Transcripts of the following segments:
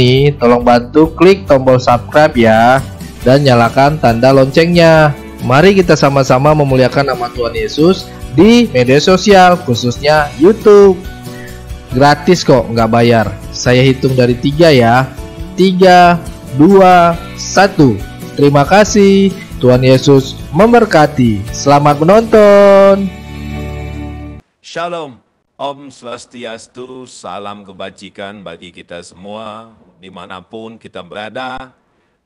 Nih, tolong bantu klik tombol subscribe ya, dan nyalakan tanda loncengnya. Mari kita sama-sama memuliakan nama Tuhan Yesus di media sosial, khususnya YouTube. Gratis kok, nggak bayar. Saya hitung dari 3 ya. 3, 2, 1. Terima kasih. Tuhan Yesus memberkati. Selamat menonton. Shalom, Om Swastiastu, salam kebajikan bagi kita semua, dimanapun kita berada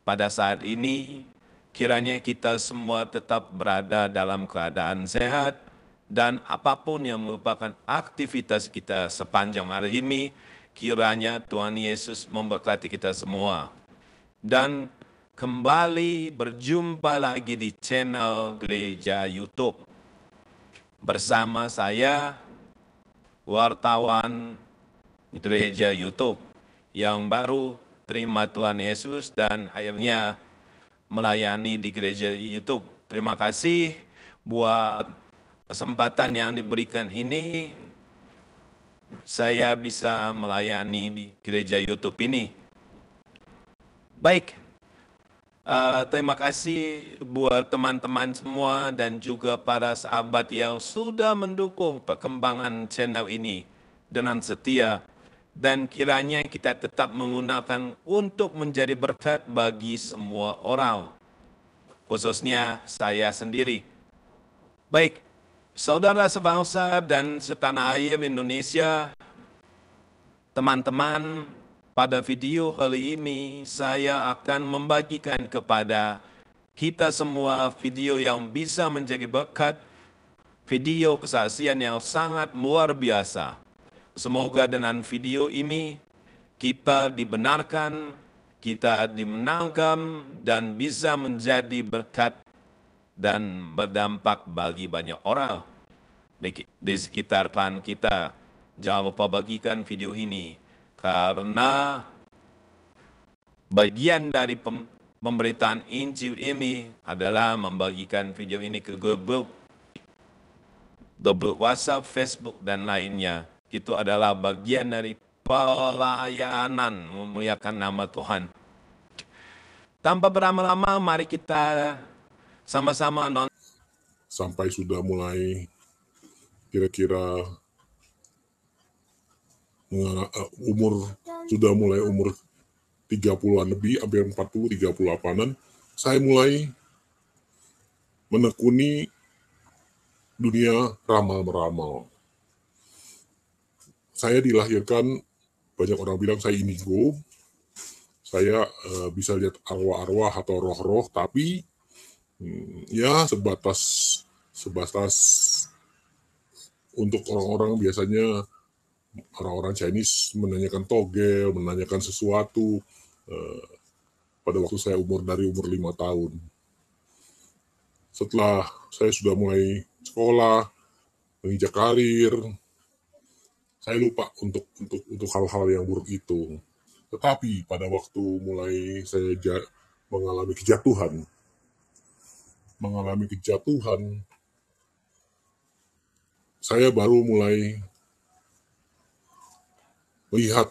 pada saat ini. Kiranya kita semua tetap berada dalam keadaan sehat, dan apapun yang merupakan aktivitas kita sepanjang hari ini, kiranya Tuhan Yesus memberkati kita semua. Dan kembali berjumpa lagi di channel Gereja YouTube. Bersama saya, wartawan Gereja YouTube yang baru terima Tuhan Yesus dan akhirnya melayani di Gereja YouTube. Terima kasih buat kesempatan yang diberikan ini, saya bisa melayani di Gereja YouTube ini. Baik, terima kasih buat teman-teman semua dan juga para sahabat yang sudah mendukung perkembangan channel ini dengan setia, dan kiranya kita tetap menggunakan untuk menjadi berkat bagi semua orang, khususnya saya sendiri. Baik, saudara sebangsa dan setanah air Indonesia, teman-teman, pada video kali ini saya akan membagikan kepada kita semua video yang bisa menjadi berkat, video kesaksian yang sangat luar biasa. Semoga dengan video ini kita dibenarkan, kita dimenangkan, dan bisa menjadi berkat dan berdampak bagi banyak orang di sekitar kita. Jangan lupa bagikan video ini, karena bagian dari pemberitaan Injil ini adalah membagikan video ini ke grup WhatsApp, Facebook, dan lainnya. Itu adalah bagian dari pelayanan memuliakan nama Tuhan. Tanpa berlama-lama, mari kita sama-sama nonton. Sampai sudah mulai kira-kira umur 30-an lebih, hampir 40, 38-an, saya mulai menekuni dunia ramal-meramal. Saya dilahirkan, banyak orang bilang saya indigo, saya bisa lihat arwah-arwah atau roh-roh, tapi ya sebatas untuk orang-orang, biasanya orang-orang Chinese menanyakan togel, menanyakan sesuatu pada waktu saya dari umur 5 tahun. Setelah saya sudah mulai sekolah, menginjak karir, saya lupa untuk hal-hal yang buruk itu. Tetapi pada waktu mulai saya mengalami kejatuhan, saya baru mulai melihat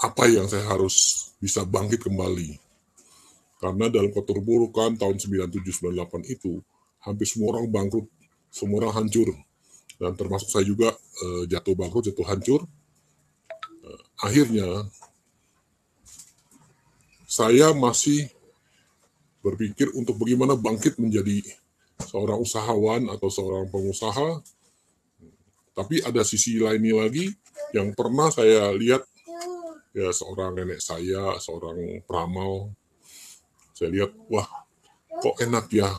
apa yang saya harus bisa bangkit kembali. Karena dalam keterpurukan tahun 97-98 itu, hampir semua orang bangkrut, semua orang hancur. Dan termasuk saya juga jatuh bangkrut, jatuh hancur. Akhirnya, saya masih berpikir untuk bagaimana bangkit menjadi seorang usahawan atau seorang pengusaha. Tapi ada sisi lainnya lagi yang pernah saya lihat, ya seorang nenek saya, seorang peramal. Saya lihat, wah kok enak ya.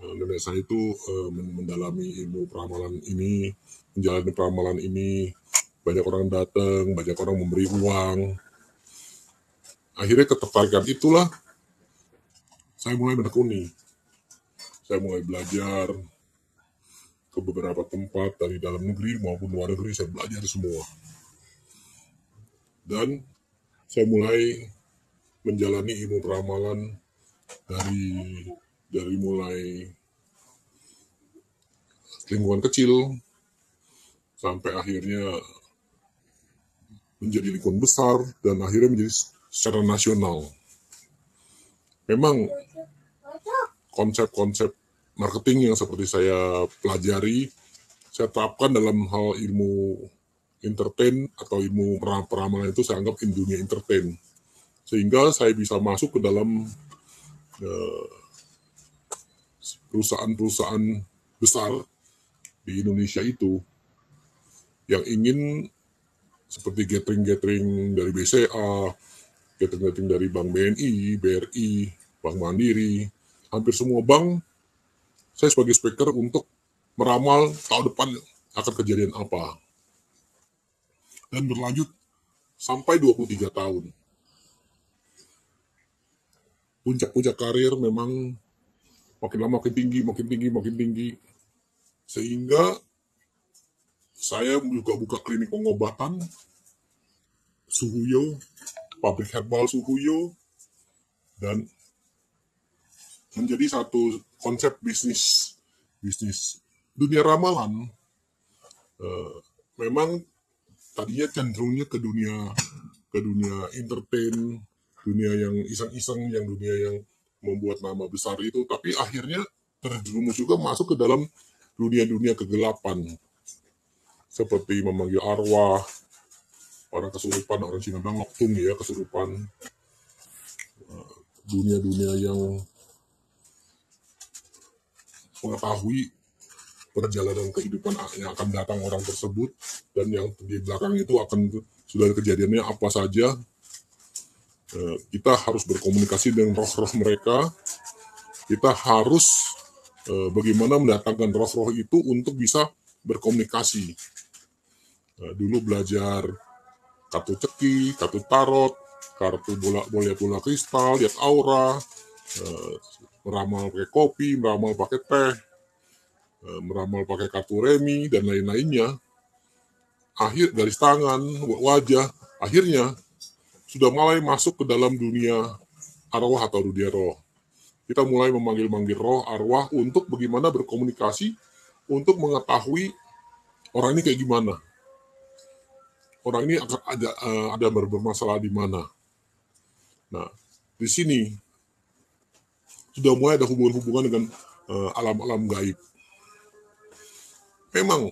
Nenek saya itu mendalami ilmu peramalan ini, menjalani peramalan ini. Banyak orang datang, banyak orang memberi uang. Akhirnya ketertarikan itulah saya mulai menekuni. Saya mulai belajar ke beberapa tempat dari dalam negeri maupun luar negeri, saya belajar semua. Dan saya mulai menjalani ilmu peramalan dari mulai lingkungan kecil sampai akhirnya menjadi lingkungan besar, dan akhirnya menjadi secara nasional. Memang konsep-konsep marketing yang seperti saya pelajari, saya terapkan dalam hal ilmu entertain atau ilmu peramalan itu saya anggap dunia entertain. Sehingga saya bisa masuk ke dalam perusahaan-perusahaan besar di Indonesia itu yang ingin seperti gathering-gathering dari BCA, gathering-gathering dari Bank BNI, BRI, Bank Mandiri, hampir semua bank, saya sebagai speaker untuk meramal tahun depan akan kejadian apa. Dan berlanjut sampai 23 tahun. Puncak-puncak karir memang makin lama makin tinggi. Sehingga saya juga buka klinik pengobatan Suhuyo, pabrik herbal Suhuyo, dan menjadi satu konsep bisnis dunia ramalan. Memang tadinya cenderungnya ke dunia entertain, dunia yang iseng-iseng, yang dunia yang membuat nama besar itu, tapi akhirnya terjerumus juga masuk ke dalam dunia kegelapan, seperti memanggil arwah, orang kesurupan, orang Cina bilang loktung ya, kesurupan, dunia-dunia yang mengetahui perjalanan kehidupan yang akan datang orang tersebut, dan yang di belakang itu akan sudah kejadiannya apa saja. Kita harus berkomunikasi dengan roh-roh mereka. Kita harus bagaimana mendatangkan roh-roh itu untuk bisa berkomunikasi. Dulu belajar kartu ceki, kartu tarot, kartu bola kristal, lihat aura, meramal pakai kopi, meramal pakai teh, meramal pakai kartu remi, dan lain-lainnya. Akhir garis tangan, wajah, akhirnya sudah mulai masuk ke dalam dunia arwah atau dunia roh. Kita mulai memanggil-manggil roh, arwah untuk bagaimana berkomunikasi, untuk mengetahui orang ini kayak gimana. Orang ini akan ada bermasalah di mana. Nah, di sini sudah mulai ada hubungan-hubungan dengan alam-alam gaib. Memang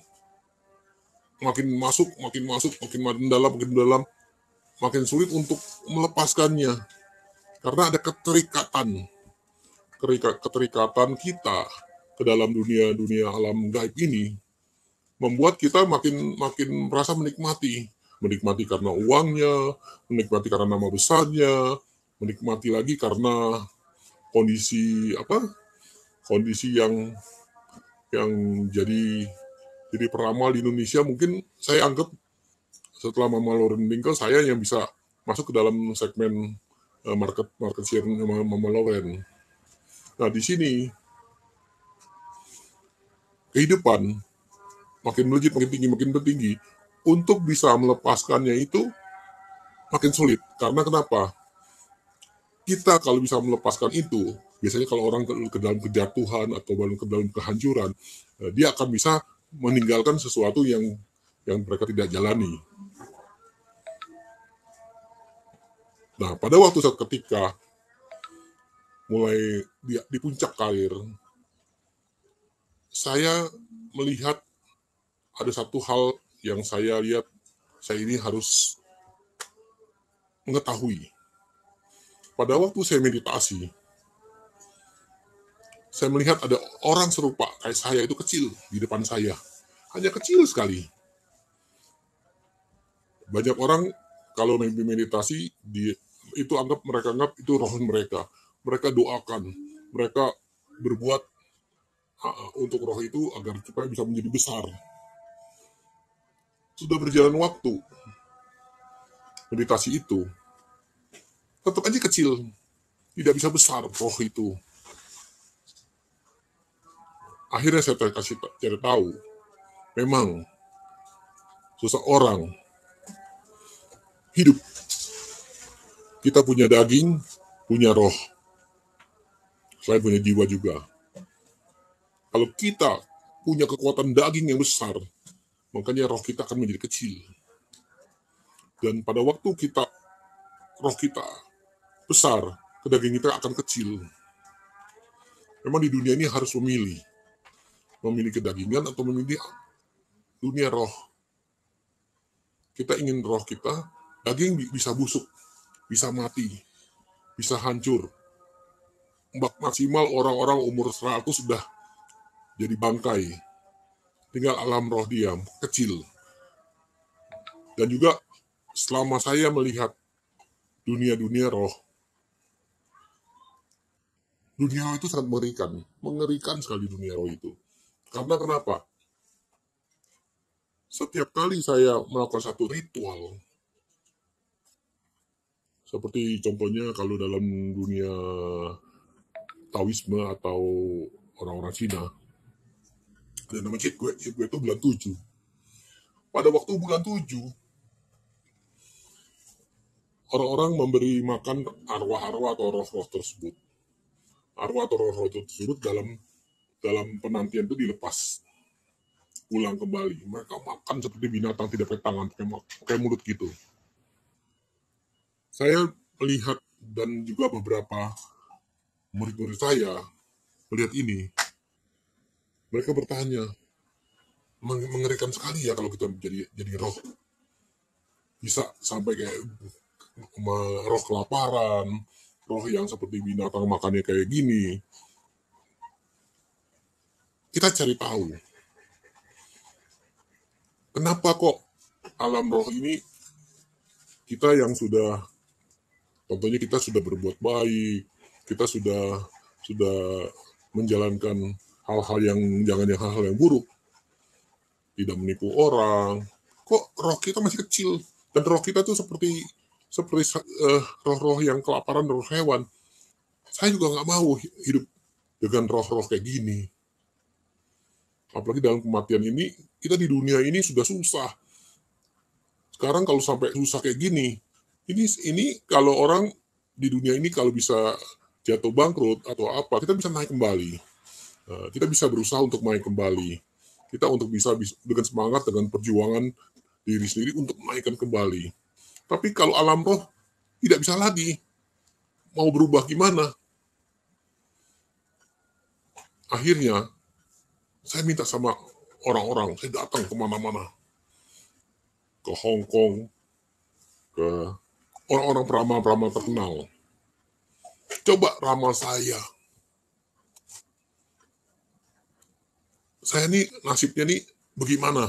makin masuk, makin dalam, makin sulit untuk melepaskannya. Karena ada keterikatan kita ke dalam dunia alam gaib ini, membuat kita makin merasa menikmati karena uangnya, menikmati karena nama besarnya, menikmati lagi karena kondisi yang jadi peramal di Indonesia. Mungkin saya anggap setelah Mama Lauren meninggal, saya yang bisa masuk ke dalam segmen market share Mama Lauren. Nah, di sini kehidupan makin melejit, makin tinggi. Untuk bisa melepaskannya itu makin sulit. Karena kenapa? Kita kalau bisa melepaskan itu, biasanya kalau orang ke dalam kejatuhan atau ke dalam kehancuran, dia akan bisa meninggalkan sesuatu yang mereka tidak jalani. Nah, pada waktu ketika mulai di puncak karir, saya melihat ada satu hal yang saya lihat, saya ini harus mengetahui. Pada waktu saya meditasi, saya melihat ada orang serupa kayak saya itu kecil di depan saya. Hanya kecil sekali. Banyak orang kalau meditasi, itu mereka anggap itu roh mereka. Mereka doakan, mereka berbuat untuk roh itu agar supaya bisa menjadi besar. Sudah berjalan waktu, meditasi itu tetap aja kecil, tidak bisa besar roh itu. Akhirnya saya kasih cari tahu, memang seseorang hidup, kita punya daging, punya roh, saya punya jiwa juga. Kalau kita punya kekuatan daging yang besar, makanya roh kita akan menjadi kecil. Dan pada waktu roh kita besar, kedaging kita akan kecil. Memang di dunia ini harus memilih kedagingan atau memilih dunia roh. Kita ingin roh kita, daging bisa busuk, bisa mati, bisa hancur. Maksimal orang-orang umur 100 sudah jadi bangkai. Tinggal alam roh diam, kecil. Dan juga selama saya melihat dunia-dunia roh, dunia roh itu sangat mengerikan sekali dunia roh itu. Karena kenapa? Setiap kali saya melakukan satu ritual, seperti contohnya kalau dalam dunia Taoisme atau orang-orang Cina, ada nama Cit Gue itu bulan 7. Pada waktu bulan 7, orang-orang memberi makan arwah-arwah atau roh-roh tersebut. Arwah atau roh-roh tersebut dalam penantian itu dilepas pulang kembali. Mereka makan seperti binatang, tidak pakai tangan, pakai mulut gitu. Saya melihat dan juga beberapa murid-murid saya melihat ini. Mereka bertanya, mengerikan sekali ya kalau kita jadi roh. Bisa sampai kayak roh kelaparan, roh yang seperti binatang makannya kayak gini. Kita cari tahu. Kenapa kok alam roh ini kita yang sudah, contohnya kita sudah berbuat baik, kita sudah menjalankan hal-hal yang buruk, tidak menipu orang, kok roh kita masih kecil, dan roh kita tuh seperti roh-roh yang kelaparan, roh hewan. Saya juga nggak mau hidup dengan roh-roh kayak gini. Apalagi dalam kematian ini, kita di dunia ini sudah susah. Sekarang kalau sampai susah kayak gini, ini kalau orang di dunia ini kalau bisa jatuh bangkrut atau apa, kita bisa naik kembali. Kita bisa berusaha untuk naik kembali. Kita untuk bisa dengan semangat, dengan perjuangan diri sendiri untuk menaikkan kembali. Tapi kalau alam roh tidak bisa lagi. Mau berubah gimana? Akhirnya, saya minta sama orang-orang, saya datang kemana-mana. Ke Hong Kong, ke orang-orang peramal-peramal terkenal. Coba ramal saya. Saya nih nasibnya nih bagaimana?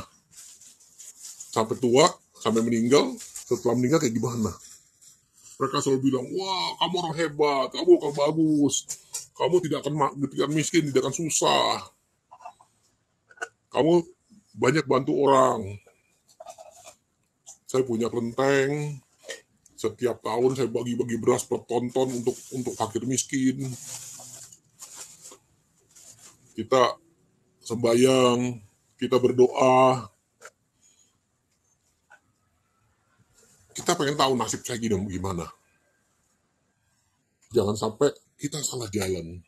Sampai tua, sampai meninggal, setelah meninggal kayak gimana? Mereka selalu bilang, wah kamu orang hebat, kamu akan bagus, kamu tidak akan miskin, tidak akan susah, kamu banyak bantu orang. Saya punya kelenteng, setiap tahun saya bagi-bagi beras per ton-ton untuk fakir miskin. Kita sembahyang, kita berdoa. Kita pengen tahu nasib saya gimana. Jangan sampai kita salah jalan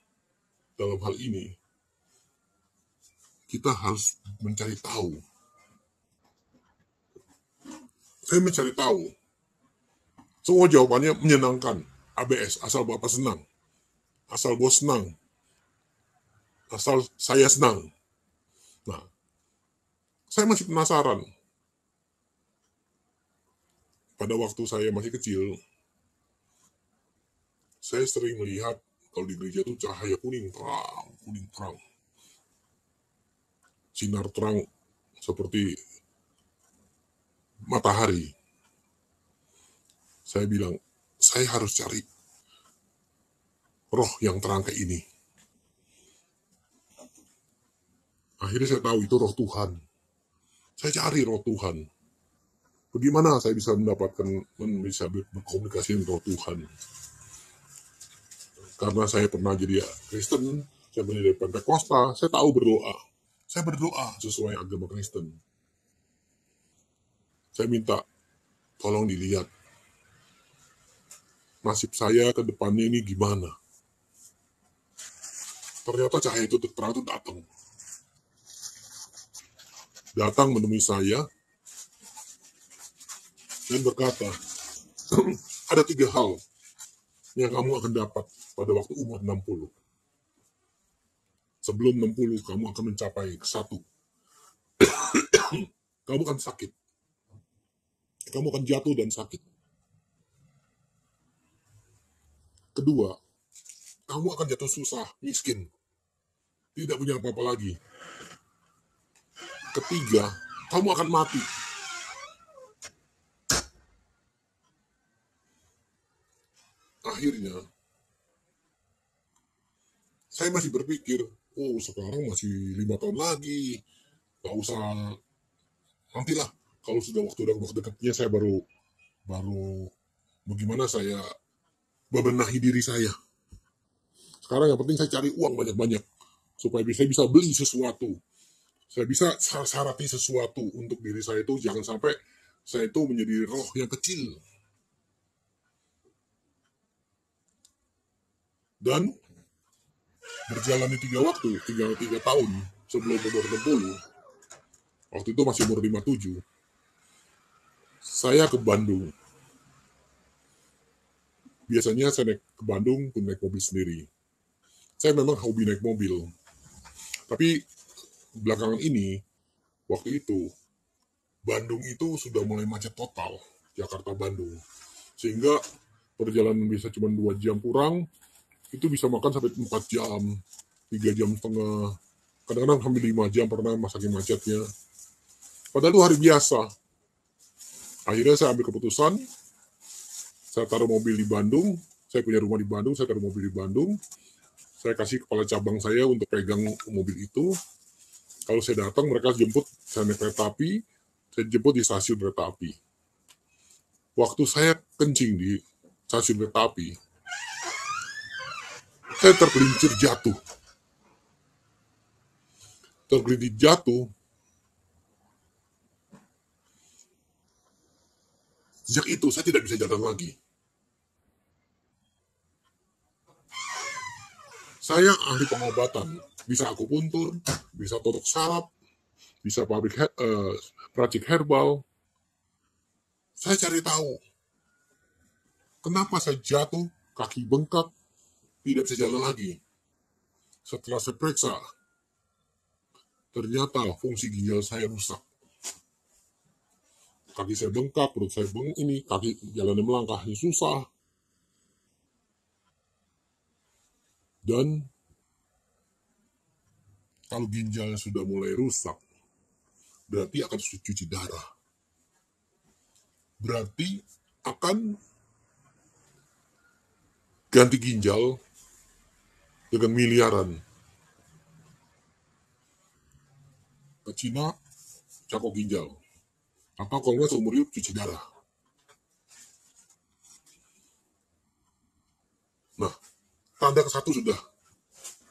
dalam hal ini. Kita harus mencari tahu. Saya mencari tahu. Semua jawabannya menyenangkan. ABS, asal Bapak senang. Asal bos senang. Asal saya senang. Nah, saya masih penasaran. Pada waktu saya masih kecil, saya sering melihat kalau di gereja itu cahaya kuning terang. Sinar terang seperti matahari. Saya bilang, saya harus cari roh yang terang kayak ini. Akhirnya saya tahu itu roh Tuhan. Saya cari roh Tuhan. Bagaimana saya bisa bisa berkomunikasi dengan roh Tuhan? Karena saya pernah jadi Kristen, saya pernah jadi Pentakosta, saya tahu berdoa. Saya berdoa sesuai agama Kristen. Saya minta, tolong dilihat. Nasib saya ke depannya ini gimana? Ternyata cahaya itu terang itu datang. Datang menemui saya. dan berkata, ada 3 hal yang kamu akan dapat pada waktu umur 60. Sebelum 60, kamu akan mencapai 1. Kamu akan sakit. Kamu akan jatuh dan sakit. Kedua, kamu akan jatuh susah, miskin. Tidak punya apa-apa lagi. Ketiga, kamu akan mati. Akhirnya, saya masih berpikir, oh sekarang masih 5 tahun lagi. Gak usah, nantilah. Kalau sudah waktu dekatnya saya baru bagaimana saya bebenahi diri saya. Sekarang yang penting saya cari uang banyak-banyak. Supaya saya bisa beli sesuatu. Saya bisa sarati sesuatu untuk diri saya itu. Jangan sampai saya itu menjadi roh yang kecil. Dan berjalannya 3 tahun sebelum umur 60, waktu itu masih umur 57, saya ke Bandung. Biasanya saya naik ke Bandung pun naik mobil sendiri. Saya memang hobi naik mobil. Tapi belakangan ini, waktu itu, Bandung itu sudah mulai macet total, Jakarta-Bandung. Sehingga perjalanan bisa cuma 2 jam kurang, itu bisa makan sampai 4 jam, 3 jam setengah, kadang-kadang hampir 5 jam pernah saking macetnya. Padahal itu hari biasa. Akhirnya saya ambil keputusan, saya taruh mobil di Bandung, saya punya rumah di Bandung, saya taruh mobil di Bandung, saya kasih kepala cabang saya untuk pegang mobil itu. Kalau saya datang, mereka jemput, saya naik kereta api, saya jemput di stasiun kereta api. Waktu saya kencing di stasiun kereta api, saya tergelincir jatuh. Tergelincir jatuh. Sejak itu, saya tidak bisa jalan lagi. Saya ahli pengobatan. Bisa akupuntur, bisa totok saraf, bisa peracik herbal. Saya cari tahu, kenapa saya jatuh, kaki bengkak, tidak bisa jalan lagi. Setelah saya periksa, ternyata fungsi ginjal saya rusak. Kaki saya bengkak, perut saya kaki jalannya melangkahnya susah. Dan kalau ginjalnya sudah mulai rusak, berarti akan cuci darah. Berarti akan ganti ginjal dengan miliaran. Ke Cina, cakok ginjal. Apa kalau nggak seumur hidup cuci darah. Nah, tanda ke-1 sudah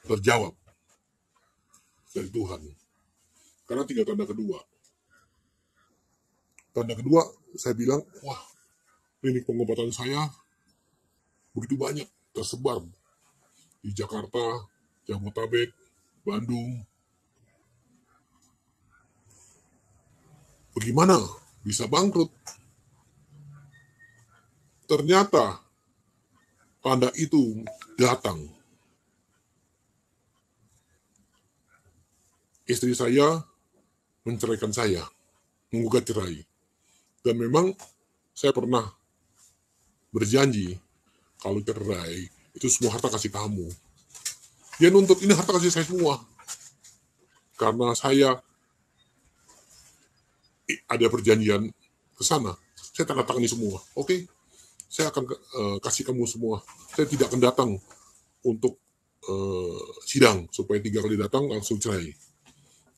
terjawab dari Tuhan. Karena tinggal tanda kedua. Tanda kedua, saya bilang, wah, klinik pengobatan saya begitu banyak tersebar di Jakarta, Jabodetabek, Bandung. Bagaimana bisa bangkrut? Ternyata tanda itu datang. Istri saya menceraikan saya, menggugat cerai. Dan memang saya pernah berjanji kalau cerai itu semua harta kasih kamu. Dia nuntut ini harta kasih saya semua. Karena saya ada perjanjian ke sana, saya tanda tangani semua. Oke, saya akan kasih kamu semua. Saya tidak akan datang untuk sidang supaya 3 kali datang langsung cerai.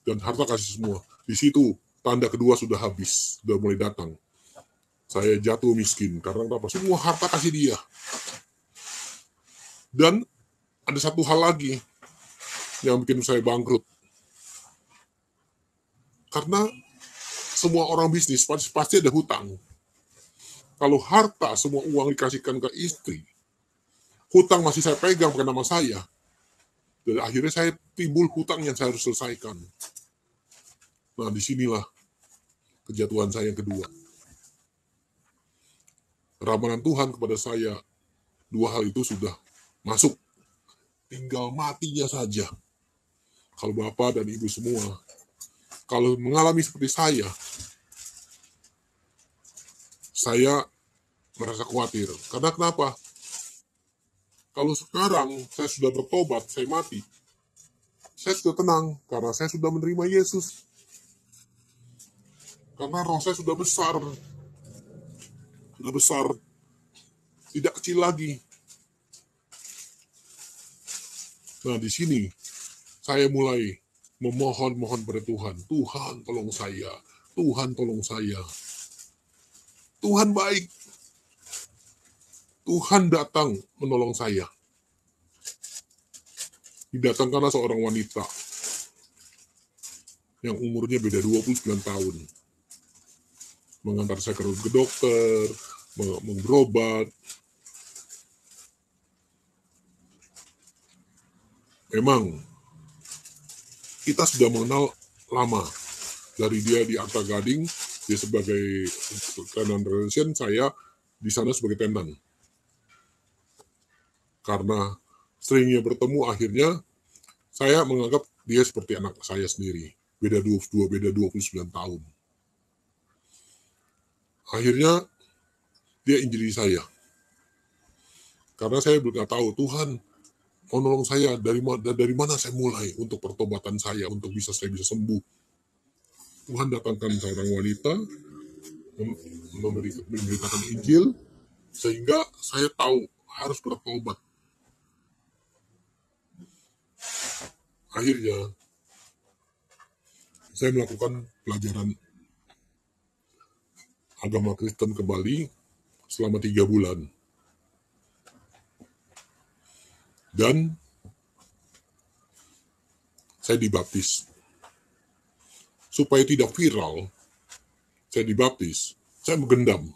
Dan harta kasih semua. Di situ tanda kedua sudah habis, sudah mulai datang. Saya jatuh miskin karena apa? Semua harta kasih dia. Dan ada satu hal lagi yang bikin saya bangkrut. Karena semua orang bisnis pasti ada hutang. Kalau harta, semua uang dikasihkan ke istri, hutang masih saya pegang pakai nama saya. Dan akhirnya saya timbul hutang yang saya harus selesaikan. Nah, disinilah kejatuhan saya yang kedua. ramalan Tuhan kepada saya, dua hal itu sudah masuk. Tinggal matinya saja. Kalau Bapak dan Ibu semua, kalau mengalami seperti saya merasa khawatir. Karena kenapa? Kalau sekarang saya sudah bertobat, saya mati, saya sudah tenang karena saya sudah menerima Yesus. Karena roh saya sudah besar, tidak kecil lagi. Nah, di sini saya mulai memohon pada Tuhan. Tuhan tolong saya. Tuhan tolong saya. Tuhan baik. Tuhan datang menolong saya. Didatangkanlah seorang wanita yang umurnya beda 29 tahun. Mengantar saya ke dokter, berobat. Memang kita sudah mengenal lama. Dari dia di Arta Gading, dia sebagai tenan relation, saya di sana sebagai tenan. Karena seringnya bertemu, akhirnya saya menganggap dia seperti anak saya sendiri. Beda 29 tahun. Akhirnya dia injili saya. Karena saya belum tahu Tuhan mau nolong saya dari mana saya mulai untuk pertobatan saya, untuk saya bisa sembuh. Tuhan datangkan seorang wanita memberitakan Injil sehingga saya tahu harus bertobat. Akhirnya saya melakukan pelajaran agama Kristen kembali selama 3 bulan. Dan saya dibaptis. Supaya tidak viral, saya dibaptis, saya menggendam.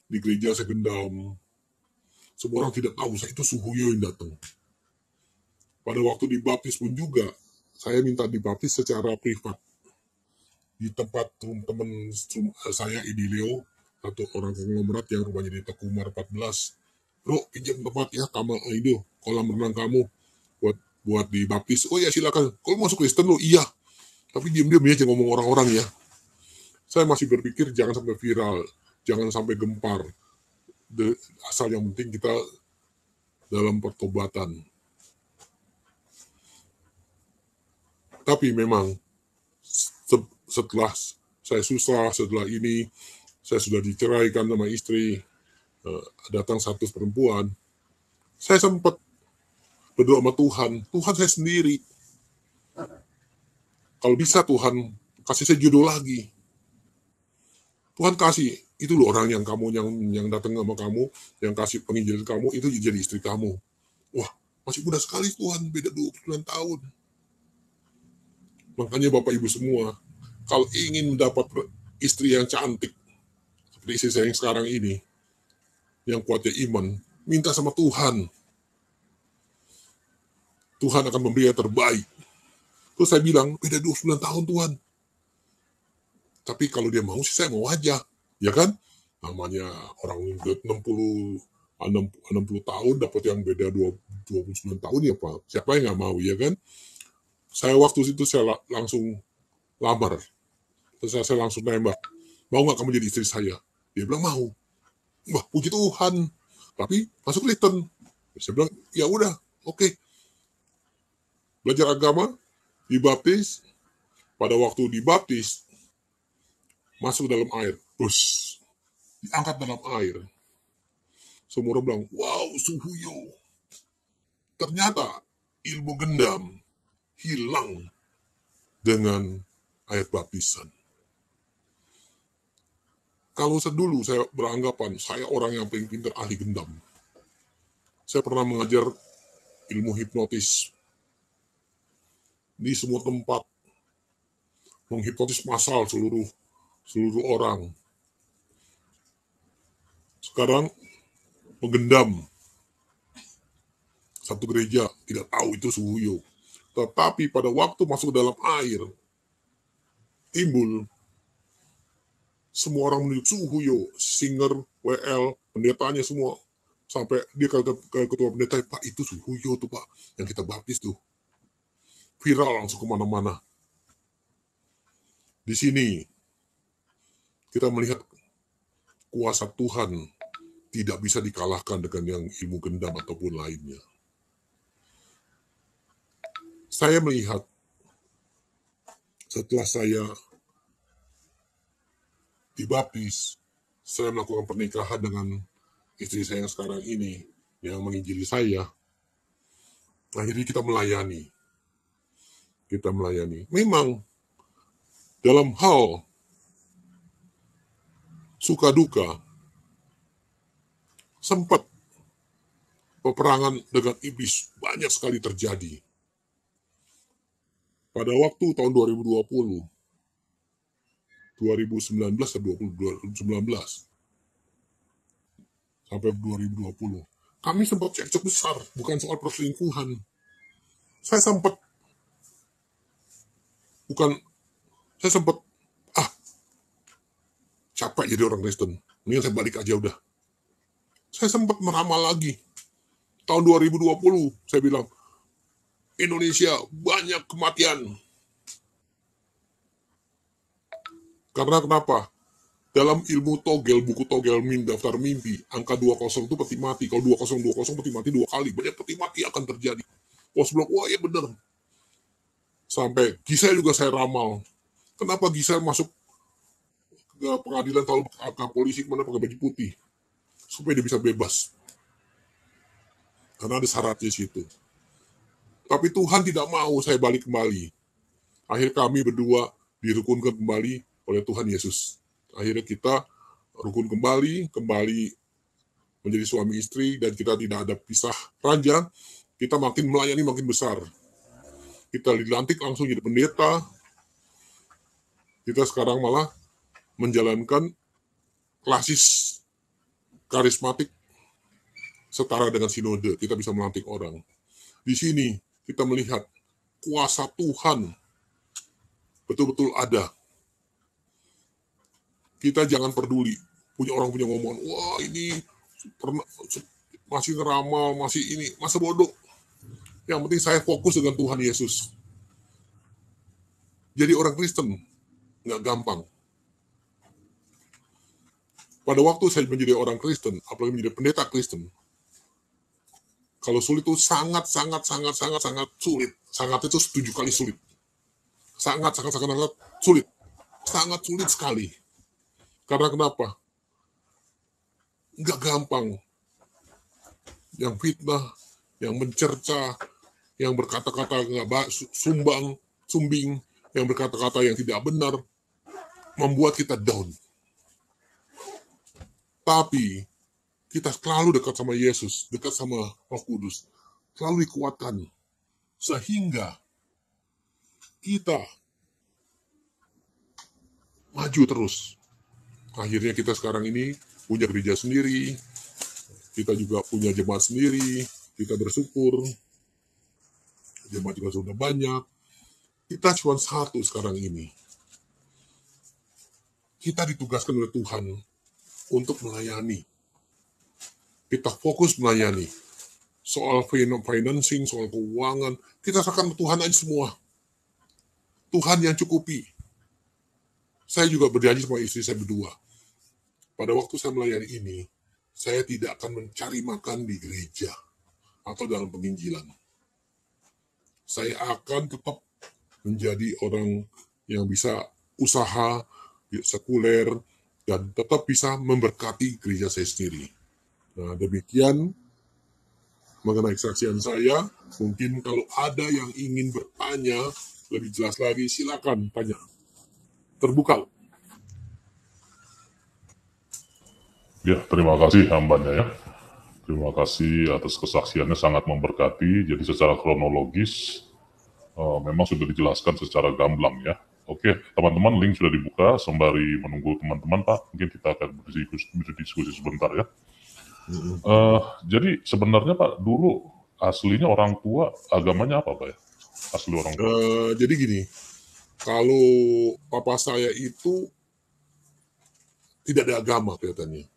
Di gereja saya gendam. Semua orang tidak tahu saya itu Suhuyo yang datang. Pada waktu dibaptis pun juga, saya minta dibaptis secara privat. Di tempat teman saya, Idilio, atau orang konglomerat yang rumahnya di Tekumar 14. Bro, pinjam tempat ya, kolam renang kamu buat dibaptis. Oh ya silakan. Kalau masuk Kristen lo, iya. Tapi diam-diam aja ngomong orang-orang ya. Saya masih berpikir jangan sampai viral, jangan sampai gempar. Asal yang penting kita dalam pertobatan. Tapi memang setelah saya susah, setelah ini saya sudah diceraikan sama istri, datang satu perempuan, saya sempat berdoa sama Tuhan saya sendiri. Kalau bisa Tuhan kasih saya jodoh lagi. Tuhan kasih, itu loh orang yang datang sama kamu, yang kasih penginjilan kamu, itu jadi istri kamu. Wah, masih muda sekali Tuhan, beda 29 tahun. Makanya Bapak Ibu semua, kalau ingin mendapat istri yang cantik, seperti istri saya yang sekarang ini, yang kuatnya iman, minta sama Tuhan. Tuhan akan memberi yang terbaik. Terus saya bilang, beda 29 tahun Tuhan. Tapi kalau dia mau sih saya mau aja. Ya kan? Namanya orang 60 tahun dapat yang beda 29 tahun ya Pak. Siapa yang nggak mau ya kan? Saya waktu itu saya langsung lamar. Terus saya langsung nembak. Mau nggak kamu jadi istri saya? Dia bilang mau. Wah, puji Tuhan. Tapi masuk Kristen. Saya bilang, ya udah, oke. Belajar agama, dibaptis. Pada waktu dibaptis, masuk dalam air. Terus diangkat dalam air. Semua orang bilang, wow, Suhuyo. Ternyata ilmu gendam hilang dengan air baptisan. Kalau dulu saya beranggapan saya orang yang paling pintar ahli gendam. Saya pernah mengajar ilmu hipnotis di semua tempat, menghipnotis massal seluruh orang. Sekarang menggendam satu gereja tidak tahu itu Suhuyo. Tetapi pada waktu masuk dalam air, timbul Semua orang menunjuk Suhuyo, singer, WL, pendetanya semua. Sampai dia ke ketua pendeta, Pak itu Suhuyo tuh Pak, yang kita baptis tuh. Viral langsung kemana-mana. Di sini kita melihat kuasa Tuhan tidak bisa dikalahkan dengan yang ilmu gendam ataupun lainnya. Saya melihat setelah saya dibaptis, saya melakukan pernikahan dengan istri saya yang sekarang ini, yang menginjili saya. Akhirnya kita melayani. Memang dalam hal suka duka, sempat peperangan dengan iblis banyak sekali terjadi. Pada waktu tahun 2019 atau 2019 sampai 2020, kami sempat cekcok besar, bukan soal perselingkuhan. Saya sempat capek jadi orang Kristen, mendingan saya balik aja udah. Saya sempat meramal lagi. Tahun 2020, saya bilang, Indonesia banyak kematian. Karena kenapa? Dalam ilmu togel, buku togel daftar mimpi, angka 20 itu peti mati. Kalau 2020 peti mati 2 kali, banyak peti mati akan terjadi. Pas bilang, wah ya bener. Sampai Gisel juga saya ramal. Kenapa Gisel masuk ke pengadilan kalau ke polisi kemana pakai baju putih? Supaya dia bisa bebas. Karena ada syaratnya situ. Tapi Tuhan tidak mau saya balik kembali. Akhirnya kami berdua dirukunkan kembali oleh Tuhan Yesus. Akhirnya kita rukun kembali menjadi suami istri, dan kita tidak ada pisah ranjang. Kita makin melayani makin besar. Kita dilantik langsung jadi pendeta. Kita sekarang malah menjalankan klasis karismatik setara dengan sinode. Kita bisa melantik orang. Di sini kita melihat kuasa Tuhan betul-betul ada. Kita jangan peduli. Orang punya ngomongan, wah ini masih ngeramal, masih ini, masa bodoh. Yang penting saya fokus dengan Tuhan Yesus. Jadi orang Kristen nggak gampang. Pada waktu saya menjadi orang Kristen, apalagi menjadi pendeta Kristen, kalau sulit itu sangat sulit. Sangat itu 7 kali sulit. Sangat sulit. Sangat sulit sekali. Karena kenapa? Nggak gampang. Yang fitnah, yang mencerca, yang berkata-kata nggak sumbing, yang berkata-kata yang tidak benar, membuat kita down. Tapi kita selalu dekat sama Yesus, dekat sama Roh Kudus, selalu dikuatkan, sehingga kita maju terus. Akhirnya kita sekarang ini punya gereja sendiri, kita juga punya jemaat sendiri, kita bersyukur, jemaat juga sudah banyak. Kita cuma satu sekarang ini. Kita ditugaskan oleh Tuhan untuk melayani. Kita fokus melayani. Soal financing, soal keuangan, kita serahkan ke Tuhan aja semua. Tuhan yang cukupi. Saya juga berjanji sama istri saya berdua. Pada waktu saya melayani ini, saya tidak akan mencari makan di gereja atau dalam penginjilan. Saya akan tetap menjadi orang yang bisa usaha, sekuler, dan tetap bisa memberkati gereja saya sendiri. Nah, demikian mengenai kesaksian saya. Mungkin kalau ada yang ingin bertanya lebih jelas lagi, silakan tanya. Terbuka. Ya, terima kasih hambanya ya. Terima kasih atas kesaksiannya, sangat memberkati. Jadi secara kronologis memang sudah dijelaskan secara gamblang ya. Oke, teman-teman, link sudah dibuka. Sembari menunggu teman-teman, Pak, mungkin kita akan berdiskusi sebentar ya. Jadi sebenarnya Pak, dulu aslinya orang tua agamanya apa Pak ya? Asli orang tua. Jadi gini, kalau papa saya itu tidak ada agama kelihatannya.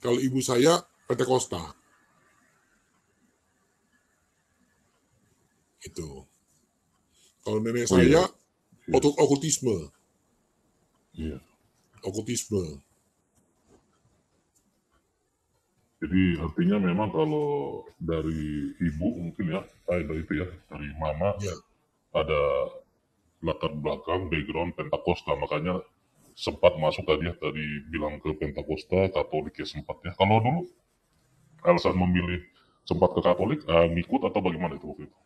Kalau ibu saya Pentakosta. Itu. Kalau nenek Oh iya. saya Iya. okultisme. Iya. Okultisme. Jadi artinya memang kalau dari ibu mungkin ya, dari itu ya, dari mama Ya. ada latar belakang background Pentakosta, makanya sempat masuk tadi ya, tadi bilang ke Pentakosta, Katolik ya sempat ya. Kalau dulu alasan memilih sempat ke Katolik, ngikut atau bagaimana itu waktu itu?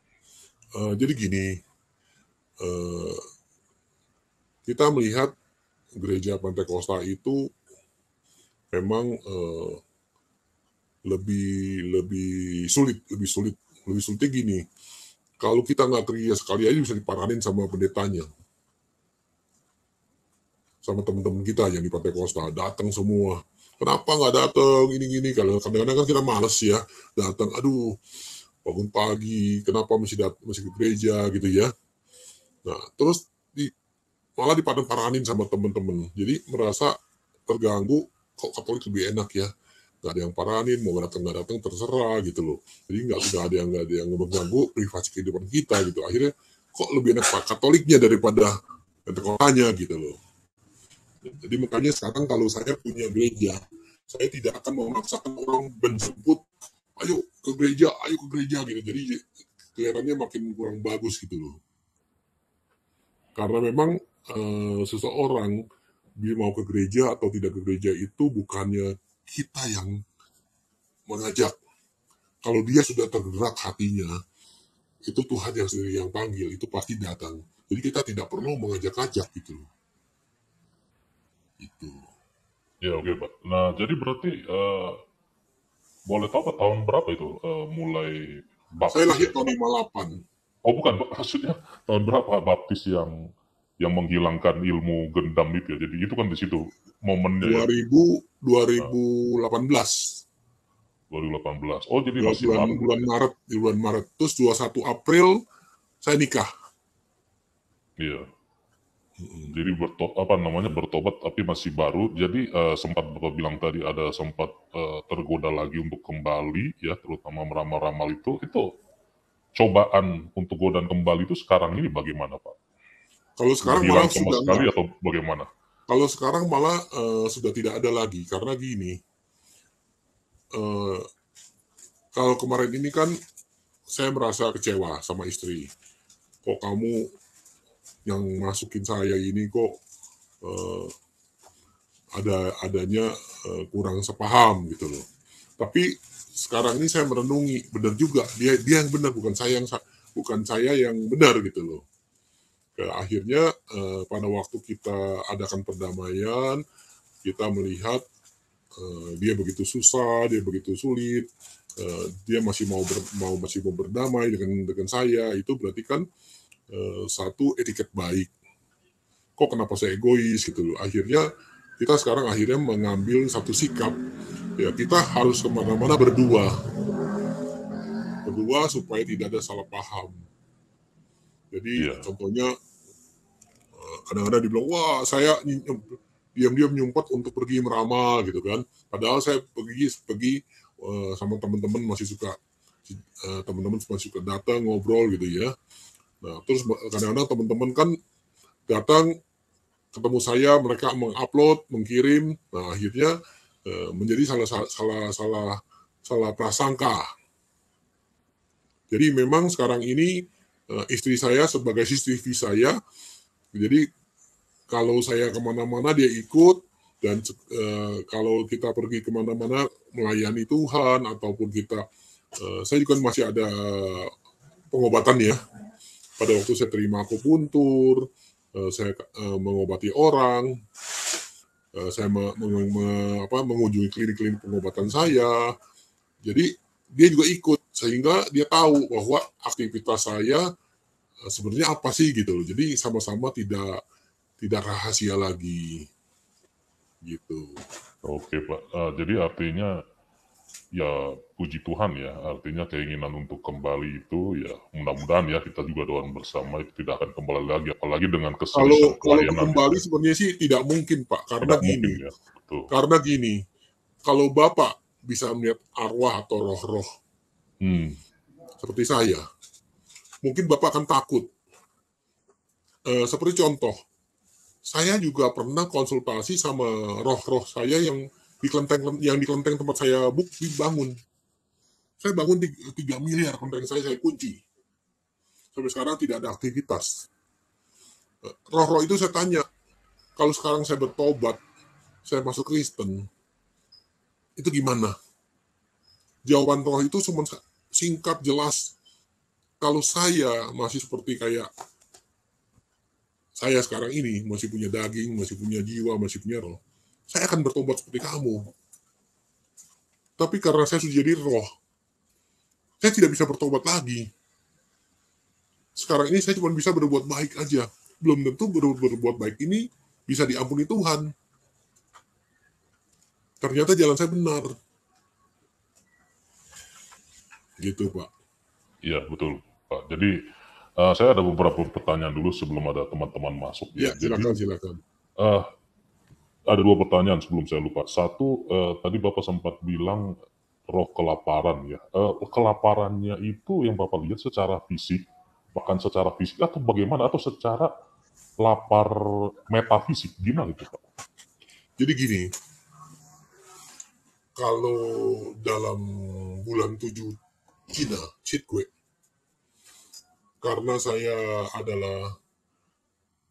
Jadi gini, kita melihat gereja Pentakosta itu memang lebih sulitnya gini. Kalau kita nggak kerja sekali aja bisa diparanin sama pendetanya, sama teman-teman kita yang di Pentakosta datang semua. Kenapa nggak datang ini kalau kadang-kadang kan kita males ya datang. Aduh, bangun pagi, kenapa mesti ke gereja gitu ya. Nah, terus malah diparanin sama teman-teman. Jadi merasa terganggu, kok Katolik lebih enak ya. Nggak ada yang paranin, mau datang nggak datang terserah gitu loh. Jadi nggak ada yang mengganggu privasi kehidupan kita gitu. Akhirnya kok lebih enak Pak Katoliknya daripada Pentekostanya gitu loh. Jadi makanya sekarang kalau saya punya gereja, saya tidak akan memaksakan orang menjemput, ayo ke gereja gitu. Jadi kelihatannya makin kurang bagus gitu loh. Karena memang seseorang dia mau ke gereja atau tidak ke gereja itu bukannya kita yang mengajak. Kalau dia sudah tergerak hatinya, itu Tuhan yang sendiri yang panggil, itu pasti datang. Jadi kita tidak perlu mengajak-ajak gitu loh. Itu. Ya oke Pak. Nah jadi berarti boleh tahu Pak, tahun berapa itu mulai Saya baptis lahir ya? tahun 58. Oh bukan Pak, maksudnya tahun berapa baptis yang menghilangkan ilmu gendam itu ya? Jadi itu kan di situ momennya ya. 2018. 2018. Oh jadi masih baru. Bulan Maret. Terus 21 April saya nikah. Iya. Jadi bertobat tapi masih baru. Jadi sempat Bapak bilang tadi ada sempat tergoda lagi untuk kembali ya, terutama meramal-ramal itu cobaan untuk godaan kembali itu sekarang ini bagaimana Pak? Kalau Sudah sekarang hilang malah sama sudah sekali enggak. atau bagaimana? Kalau sekarang malah sudah tidak ada lagi karena gini. Kalau kemarin ini kan saya merasa kecewa sama istri. Kok kamu yang masukin saya ini kok adanya kurang sepaham gitu loh. Tapi sekarang ini saya merenungi, benar juga dia yang benar, bukan saya yang benar gitu loh. Akhirnya pada waktu kita adakan perdamaian, kita melihat dia begitu susah, dia begitu sulit, dia masih mau berdamai dengan saya, itu berarti kan satu etiket baik. Kok kenapa saya egois gitu loh. Akhirnya kita sekarang mengambil satu sikap, ya kita harus kemana-mana berdua supaya tidak ada salah paham. Jadi contohnya kadang-kadang dibilang, wah saya diam-diam nyumpet untuk pergi meramal gitu kan. Padahal saya pergi sama teman-teman masih suka datang ngobrol gitu ya. Nah terus kadang-kadang teman-teman kan datang ketemu saya, mereka mengupload, mengirim, nah akhirnya menjadi salah prasangka. Jadi memang sekarang ini istri saya sebagai CCTV saya, jadi kalau saya kemana-mana dia ikut, dan kalau kita pergi kemana-mana melayani Tuhan ataupun kita, saya juga masih ada pengobatan ya. Pada waktu saya terima akupuntur, saya mengobati orang, saya mengunjungi klinik-klinik pengobatan saya. Jadi dia juga ikut sehingga dia tahu bahwa aktivitas saya sebenarnya apa sih gitu loh. Jadi sama-sama tidak rahasia lagi gitu. Oke Pak, jadi artinya ya puji Tuhan ya, artinya keinginan untuk kembali itu ya mudah-mudahan ya kita juga doakan bersama itu tidak akan kembali lagi, apalagi dengan keseriusan Kalau pelayanan itu kembali ya. sebenarnya sih tidak mungkin, Pak. Tidak mungkin ya, betul. Karena gini, kalau Bapak bisa melihat arwah atau roh-roh Hmm, seperti saya, mungkin Bapak akan takut. Seperti contoh, saya juga pernah konsultasi sama roh-roh saya yang di kelenteng tempat saya bangun. Saya bangun 3 miliar, kelenteng saya kunci. Sampai sekarang tidak ada aktivitas. Roh-roh itu saya tanya, kalau sekarang saya bertobat, saya masuk Kristen, itu gimana? Jawaban roh itu cuma singkat, jelas. Kalau saya masih seperti kayak saya sekarang ini, masih punya daging, masih punya jiwa, masih punya roh, saya akan bertobat seperti kamu. Tapi karena saya sudah jadi roh, saya tidak bisa bertobat lagi. Sekarang ini saya cuma bisa berbuat baik aja. Belum tentu berbuat baik ini bisa diampuni Tuhan. Ternyata jalan saya benar. Gitu, Pak. iya betul Pak. Jadi saya ada beberapa pertanyaan dulu sebelum ada teman-teman masuk Ya, ya. Jadi silakan. ada 2 pertanyaan sebelum saya lupa. Satu, tadi Bapak sempat bilang roh kelaparan ya. Kelaparannya itu yang Bapak lihat secara fisik, bahkan secara fisik atau bagaimana? Atau secara lapar metafisik? Gimana itu Pak? Jadi gini, kalau dalam bulan 7 Cina, Chitwe, karena saya adalah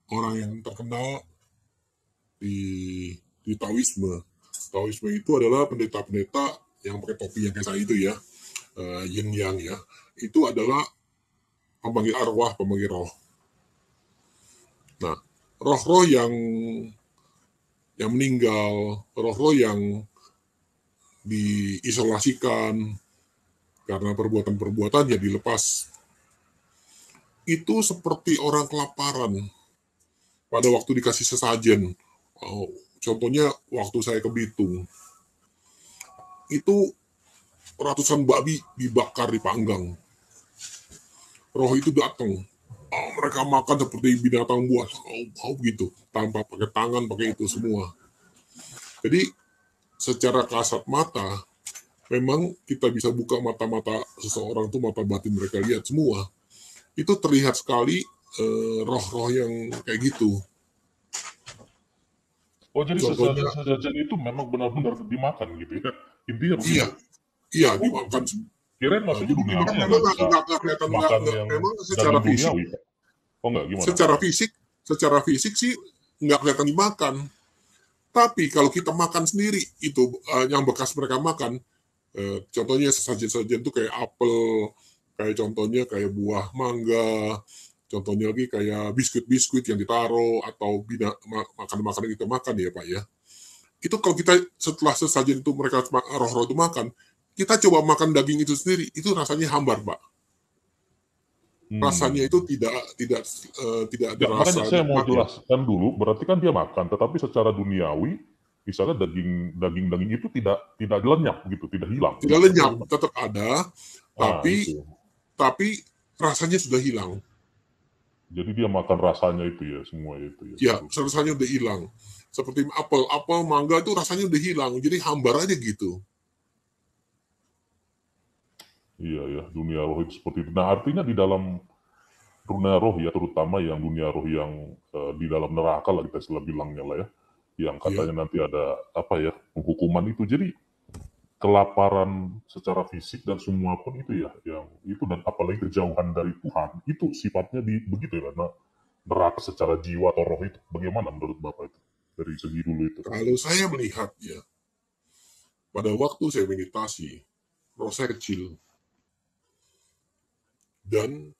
orang yang terkenal di Taoisme. Taoisme itu adalah pendeta-pendeta yang pakai topi yang kayak saya itu ya, yin yang ya. Itu adalah pemanggil arwah, pemanggil roh. Nah, roh-roh yang meninggal, roh-roh yang diisolasikan karena perbuatan-perbuatan ya dilepas. Itu seperti orang kelaparan pada waktu dikasih sesajen. Oh, contohnya waktu saya ke Bitung, itu ratusan babi dibakar, dipanggang. Roh itu datang. Oh, mereka makan seperti binatang buas. Oh, gitu. Tanpa pakai tangan, pakai itu semua. Jadi, secara kasat mata, memang kita bisa buka mata-mata seseorang tuh, mata batin mereka lihat semua. Itu terlihat sekali roh-roh yang kayak gitu. Oh jadi Contohnya, sesajen itu memang benar-benar dimakan gitu ya? Intinya iya, begitu? iya Oh, dimakan. kirain maksudnya Jadi duniawi ya memang nggak bisa nggak kelihatan, makan yang memang daging duniawi Pak? Oh nggak, gimana? secara fisik sih nggak kelihatan dimakan. Tapi kalau kita makan sendiri itu yang bekas mereka makan, contohnya sesajen-sesajen itu kayak apel, kayak contohnya kayak buah mangga, contohnya lagi kayak biskuit-biskuit yang ditaruh atau makanan-makanan yang kita makan ya Pak ya. Itu kalau kita setelah sesajen itu mereka roh-roh itu makan, kita coba makan daging itu sendiri, itu rasanya hambar Pak. Rasanya itu tidak ada Ya, rasa makanya saya mau nikmatnya. jelaskan dulu, berarti kan dia makan, tetapi secara duniawi, misalnya daging itu tidak lenyap gitu, tidak hilang. Tidak Gitu. lenyap, tetap ada, Ah, tapi itu. rasanya sudah hilang. Jadi dia makan rasanya itu ya, semua itu ya. Ya, Betul. rasanya udah hilang. Seperti apel, mangga itu rasanya udah hilang. Jadi hambar aja gitu. Iya ya, dunia roh itu seperti itu. Nah, artinya di dalam dunia roh ya, terutama yang dunia roh yang di dalam neraka lah kita istilah bilangnya lah ya, yang Ya, katanya nanti ada apa ya, penghukuman itu. Jadi kelaparan secara fisik dan semua pun itu ya, yang itu dan apalagi kejauhan dari Tuhan, itu sifatnya begitu ya, karena neraka secara jiwa atau roh itu. Bagaimana menurut Bapak itu? Dari segi dulu itu. kalau saya melihat ya, pada waktu saya meditasi, roh saya kecil. Dan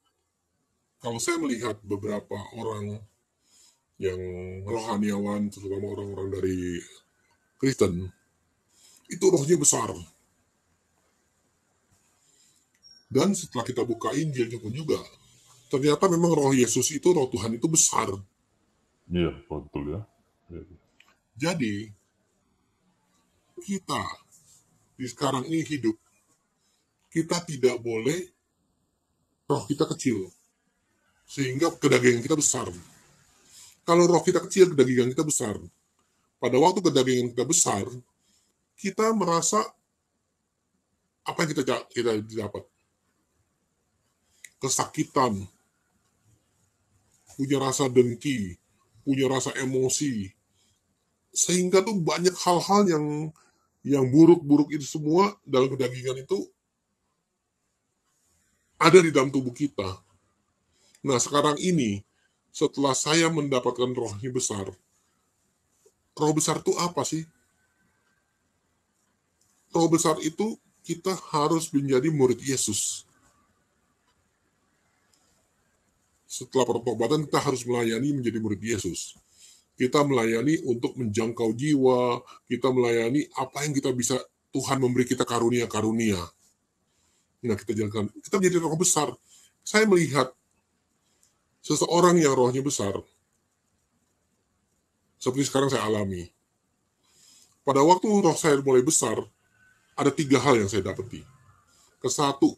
kalau saya melihat beberapa orang yang rohaniawan, terutama orang-orang dari Kristen, itu rohnya besar. Dan setelah kita buka Injil juga, ternyata memang roh Yesus itu, roh Tuhan itu besar. Iya, betul ya. Iya. Jadi, kita di sekarang ini hidup, kita tidak boleh roh kita kecil, sehingga kedagingan kita besar. Kalau roh kita kecil, kedagingan kita besar. Pada waktu kedagingan kita besar, kita merasa apa yang kita dapat? Kesakitan, punya rasa dengki, punya rasa emosi, sehingga tuh banyak hal-hal yang buruk-buruk itu semua dalam kedagingan itu ada di dalam tubuh kita. Nah, sekarang ini setelah saya mendapatkan rohnya besar, roh besar itu apa sih? Roh besar itu kita harus menjadi murid Yesus. Setelah pertobatan kita harus melayani menjadi murid Yesus. Kita melayani untuk menjangkau jiwa, kita melayani apa yang kita bisa, Tuhan memberi kita karunia-karunia. Nah, kita jalankan, kita menjadi roh besar. Saya melihat seseorang yang rohnya besar, seperti sekarang saya alami. Pada waktu roh saya mulai besar, ada 3 hal yang saya dapati. Kesatu,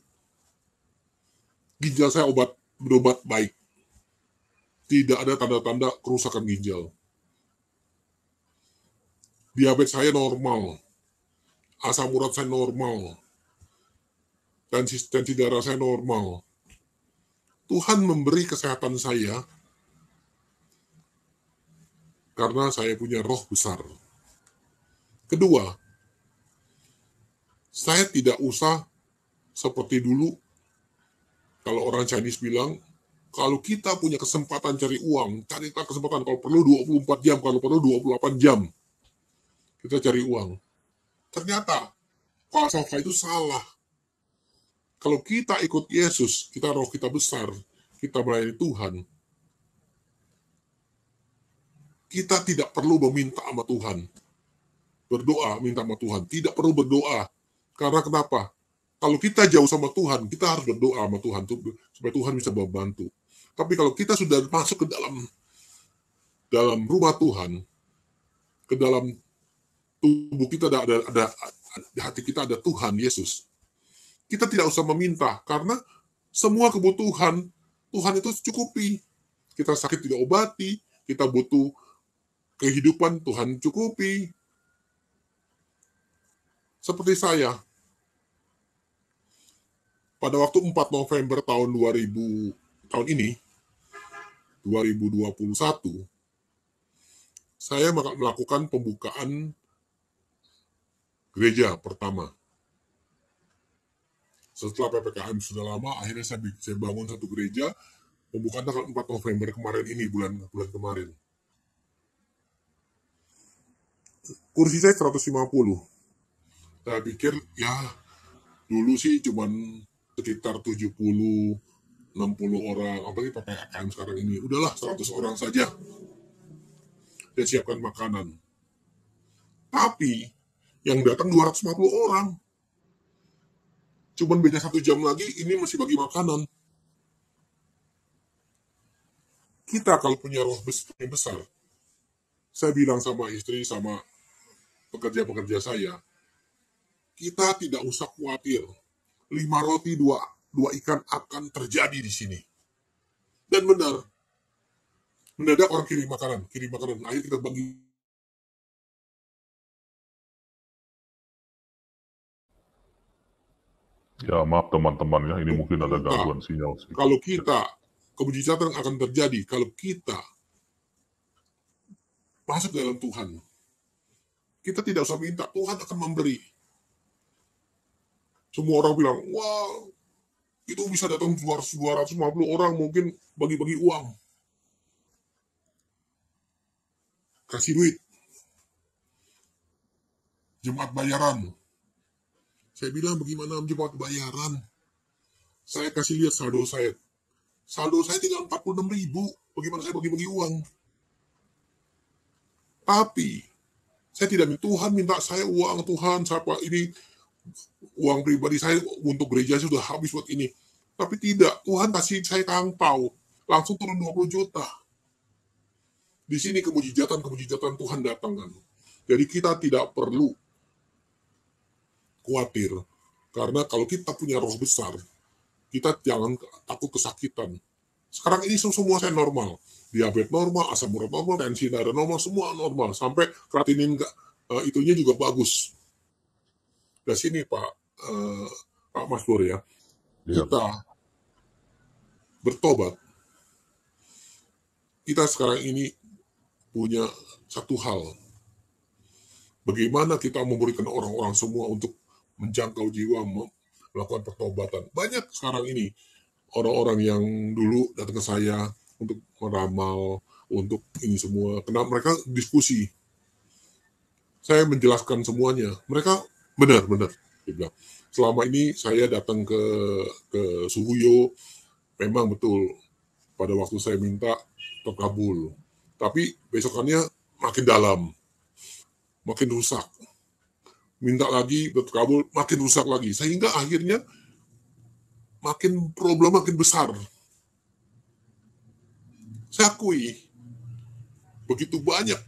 ginjal saya berobat baik. Tidak ada tanda-tanda kerusakan ginjal. Diabetes saya normal. Asam urat saya normal. Tensi darah saya normal. Tuhan memberi kesehatan saya karena saya punya roh besar. Kedua, saya tidak usah seperti dulu, kalau orang Chinese bilang, kalau kita punya kesempatan cari uang, carilah kesempatan, kalau perlu 24 jam, kalau perlu 28 jam, kita cari uang. Ternyata, falsafah itu salah. Kalau kita ikut Yesus, kita roh kita besar, kita melayani Tuhan, kita tidak perlu meminta sama Tuhan. Berdoa, minta sama Tuhan. Tidak perlu berdoa. Karena kenapa? Kalau kita jauh sama Tuhan, kita harus berdoa sama Tuhan supaya Tuhan bisa membantu. Tapi kalau kita sudah masuk ke dalam rumah Tuhan, ke dalam tubuh kita ada di hati kita ada Tuhan Yesus. Kita tidak usah meminta karena semua kebutuhan Tuhan itu cukupi. Kita sakit tidak obati, kita butuh kehidupan Tuhan cukupi. Seperti saya, pada waktu 4 November tahun 2021, saya melakukan pembukaan gereja pertama. Setelah PPKM sudah lama, akhirnya saya bangun satu gereja, pembukaan tanggal 4 November kemarin ini, bulan kemarin. Kursi saya 150. Saya pikir, ya dulu sih cuman sekitar 70, 60 orang, apalagi PPKM sekarang ini. Udahlah 100 orang saja. Dan siapkan makanan. Tapi, yang datang 250 orang. Cuman beda 1 jam lagi, ini masih bagi makanan. Kita kalau punya roh besar, saya bilang sama istri, sama pekerja-pekerja saya, kita tidak usah khawatir. 5 roti, 2 ikan akan terjadi di sini. Dan benar. Mendadak orang kirim makanan. Akhirnya kita bagi. Ya maaf teman-teman ya, ini mungkin ada gangguan sinyal sedikit. Kalau kita, kemujizatan akan terjadi kalau kita masuk dalam Tuhan. Kita tidak usah minta, Tuhan akan memberi. Semua orang bilang, wah, itu bisa datang 250 orang, mungkin bagi-bagi uang. Kasih duit. Jemaat bayaran. Saya bilang, bagaimana jemaat bayaran? Saya kasih lihat saldo saya. Saldo saya tinggal 46.000. Bagaimana saya bagi-bagi uang? Tapi, saya tidak minta, Tuhan minta saya uang, Tuhan, siapa ini, uang pribadi saya untuk gereja sudah habis buat ini. Tapi tidak, Tuhan kasih saya angpau, langsung turun 20 juta. Di sini kemujizatan Tuhan datang kan. Jadi kita tidak perlu khawatir. Karena kalau kita punya roh besar, kita jangan takut kesakitan. Sekarang ini semua saya normal. Diabetes normal, asam urat normal, tensi darah normal, semua normal. Sampai kreatinin itunya juga bagus. Dari sini Pak Mas Bur ya, Iya. kita bertobat. Kita sekarang ini punya satu hal. Bagaimana kita memberikan orang-orang semua untuk menjangkau jiwa, melakukan pertobatan. Banyak sekarang ini orang-orang yang dulu datang ke saya untuk meramal, untuk ini semua. Kenapa mereka diskusi? Saya menjelaskan semuanya. Mereka benar-benar. Dia bilang, selama ini saya datang ke Suhuyo, memang betul. Pada waktu saya minta, terkabul. Tapi besokannya makin dalam. Makin rusak. Minta lagi, terkabul, makin rusak lagi. Sehingga akhirnya makin problem makin besar. Saya akui, begitu banyak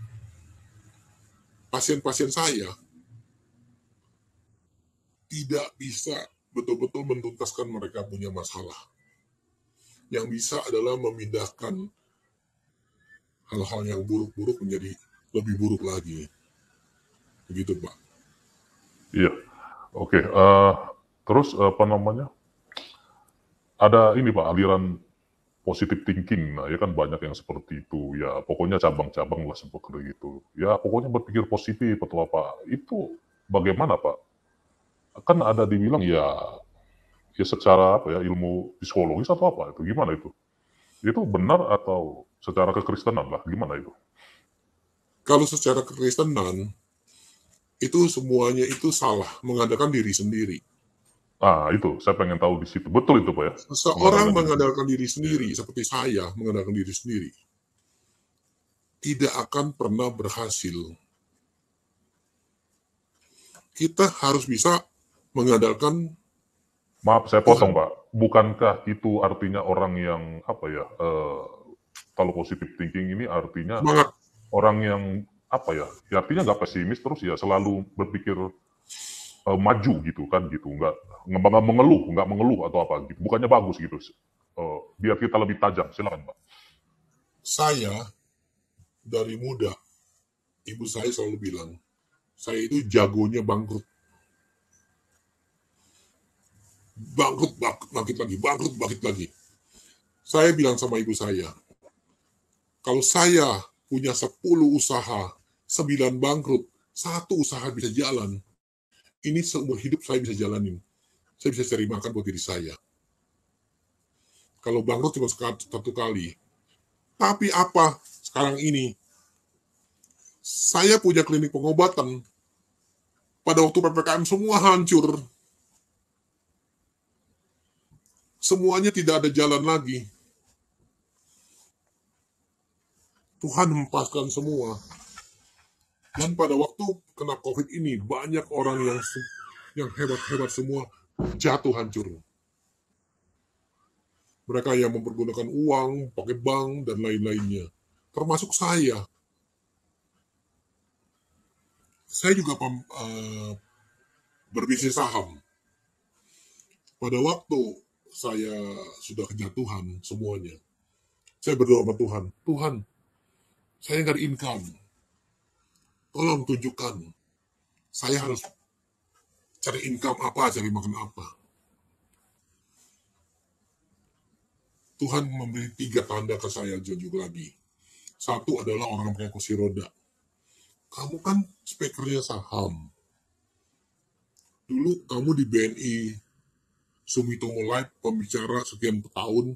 pasien-pasien saya tidak bisa betul-betul menuntaskan mereka punya masalah. Yang bisa adalah memindahkan hal-hal yang buruk-buruk menjadi lebih buruk lagi. Begitu, Pak. Iya. Oke. Terus apa namanya? Ada ini Pak, aliran positive thinking. Nah, ya kan banyak yang seperti itu. Ya, pokoknya cabang-cabang lah seperti itu. Ya, pokoknya berpikir positif atau apa. Itu bagaimana Pak? Kan ada dibilang ya secara apa ya, ilmu psikologis atau apa itu? Gimana itu? Itu benar atau secara kekristenan lah? Gimana itu? Kalau secara kekristenan, itu semuanya itu salah, mengandalkan diri sendiri. Ah, itu saya pengen tahu di situ. Betul itu Pak ya? Seseorang Mengandalkan diri. mengandalkan diri sendiri, seperti saya mengandalkan diri sendiri, tidak akan pernah berhasil. Kita harus bisa mengandalkan. Maaf, saya potong Pak. Bukankah itu artinya orang yang apa ya? Kalau positive thinking ini artinya Semangat. orang yang apa ya? Ya artinya nggak pesimis terus ya selalu berpikir maju gitu kan gitu, nggak mengeluh atau apa gitu. Bukannya bagus gitu. Biar kita lebih tajam. Silakan Pak. Saya dari muda, ibu saya selalu bilang, saya itu jagonya bangkrut. Bangkrut, bangkit lagi, bangkrut, bangkit lagi. Saya bilang sama ibu saya, kalau saya punya 10 usaha, 9 bangkrut, 1 usaha bisa jalan, ini seumur hidup saya bisa jalanin. Saya bisa cari makan buat diri saya. Kalau bangkrut cuma satu kali. Tapi apa sekarang ini? Saya punya klinik pengobatan. Pada waktu PPKM semua hancur. Semuanya tidak ada jalan lagi. Tuhan hempaskan semua. Dan pada waktu kena COVID ini, banyak orang yang hebat-hebat semua jatuh hancur. Mereka yang mempergunakan uang, pakai bank, dan lain-lainnya. Termasuk saya. Saya juga berbisnis saham. Pada waktu saya sudah kejatuhan semuanya, saya berdoa sama Tuhan, Tuhan, saya nggak ada income, tolong tunjukkan, saya harus cari income apa, cari makan apa. Tuhan memberi 3 tanda ke saya juga lagi. Satu adalah orang pakai kursi roda. Kamu kan speakernya saham. Dulu kamu di BNI Sumitomo Life, pembicara sekian tahun,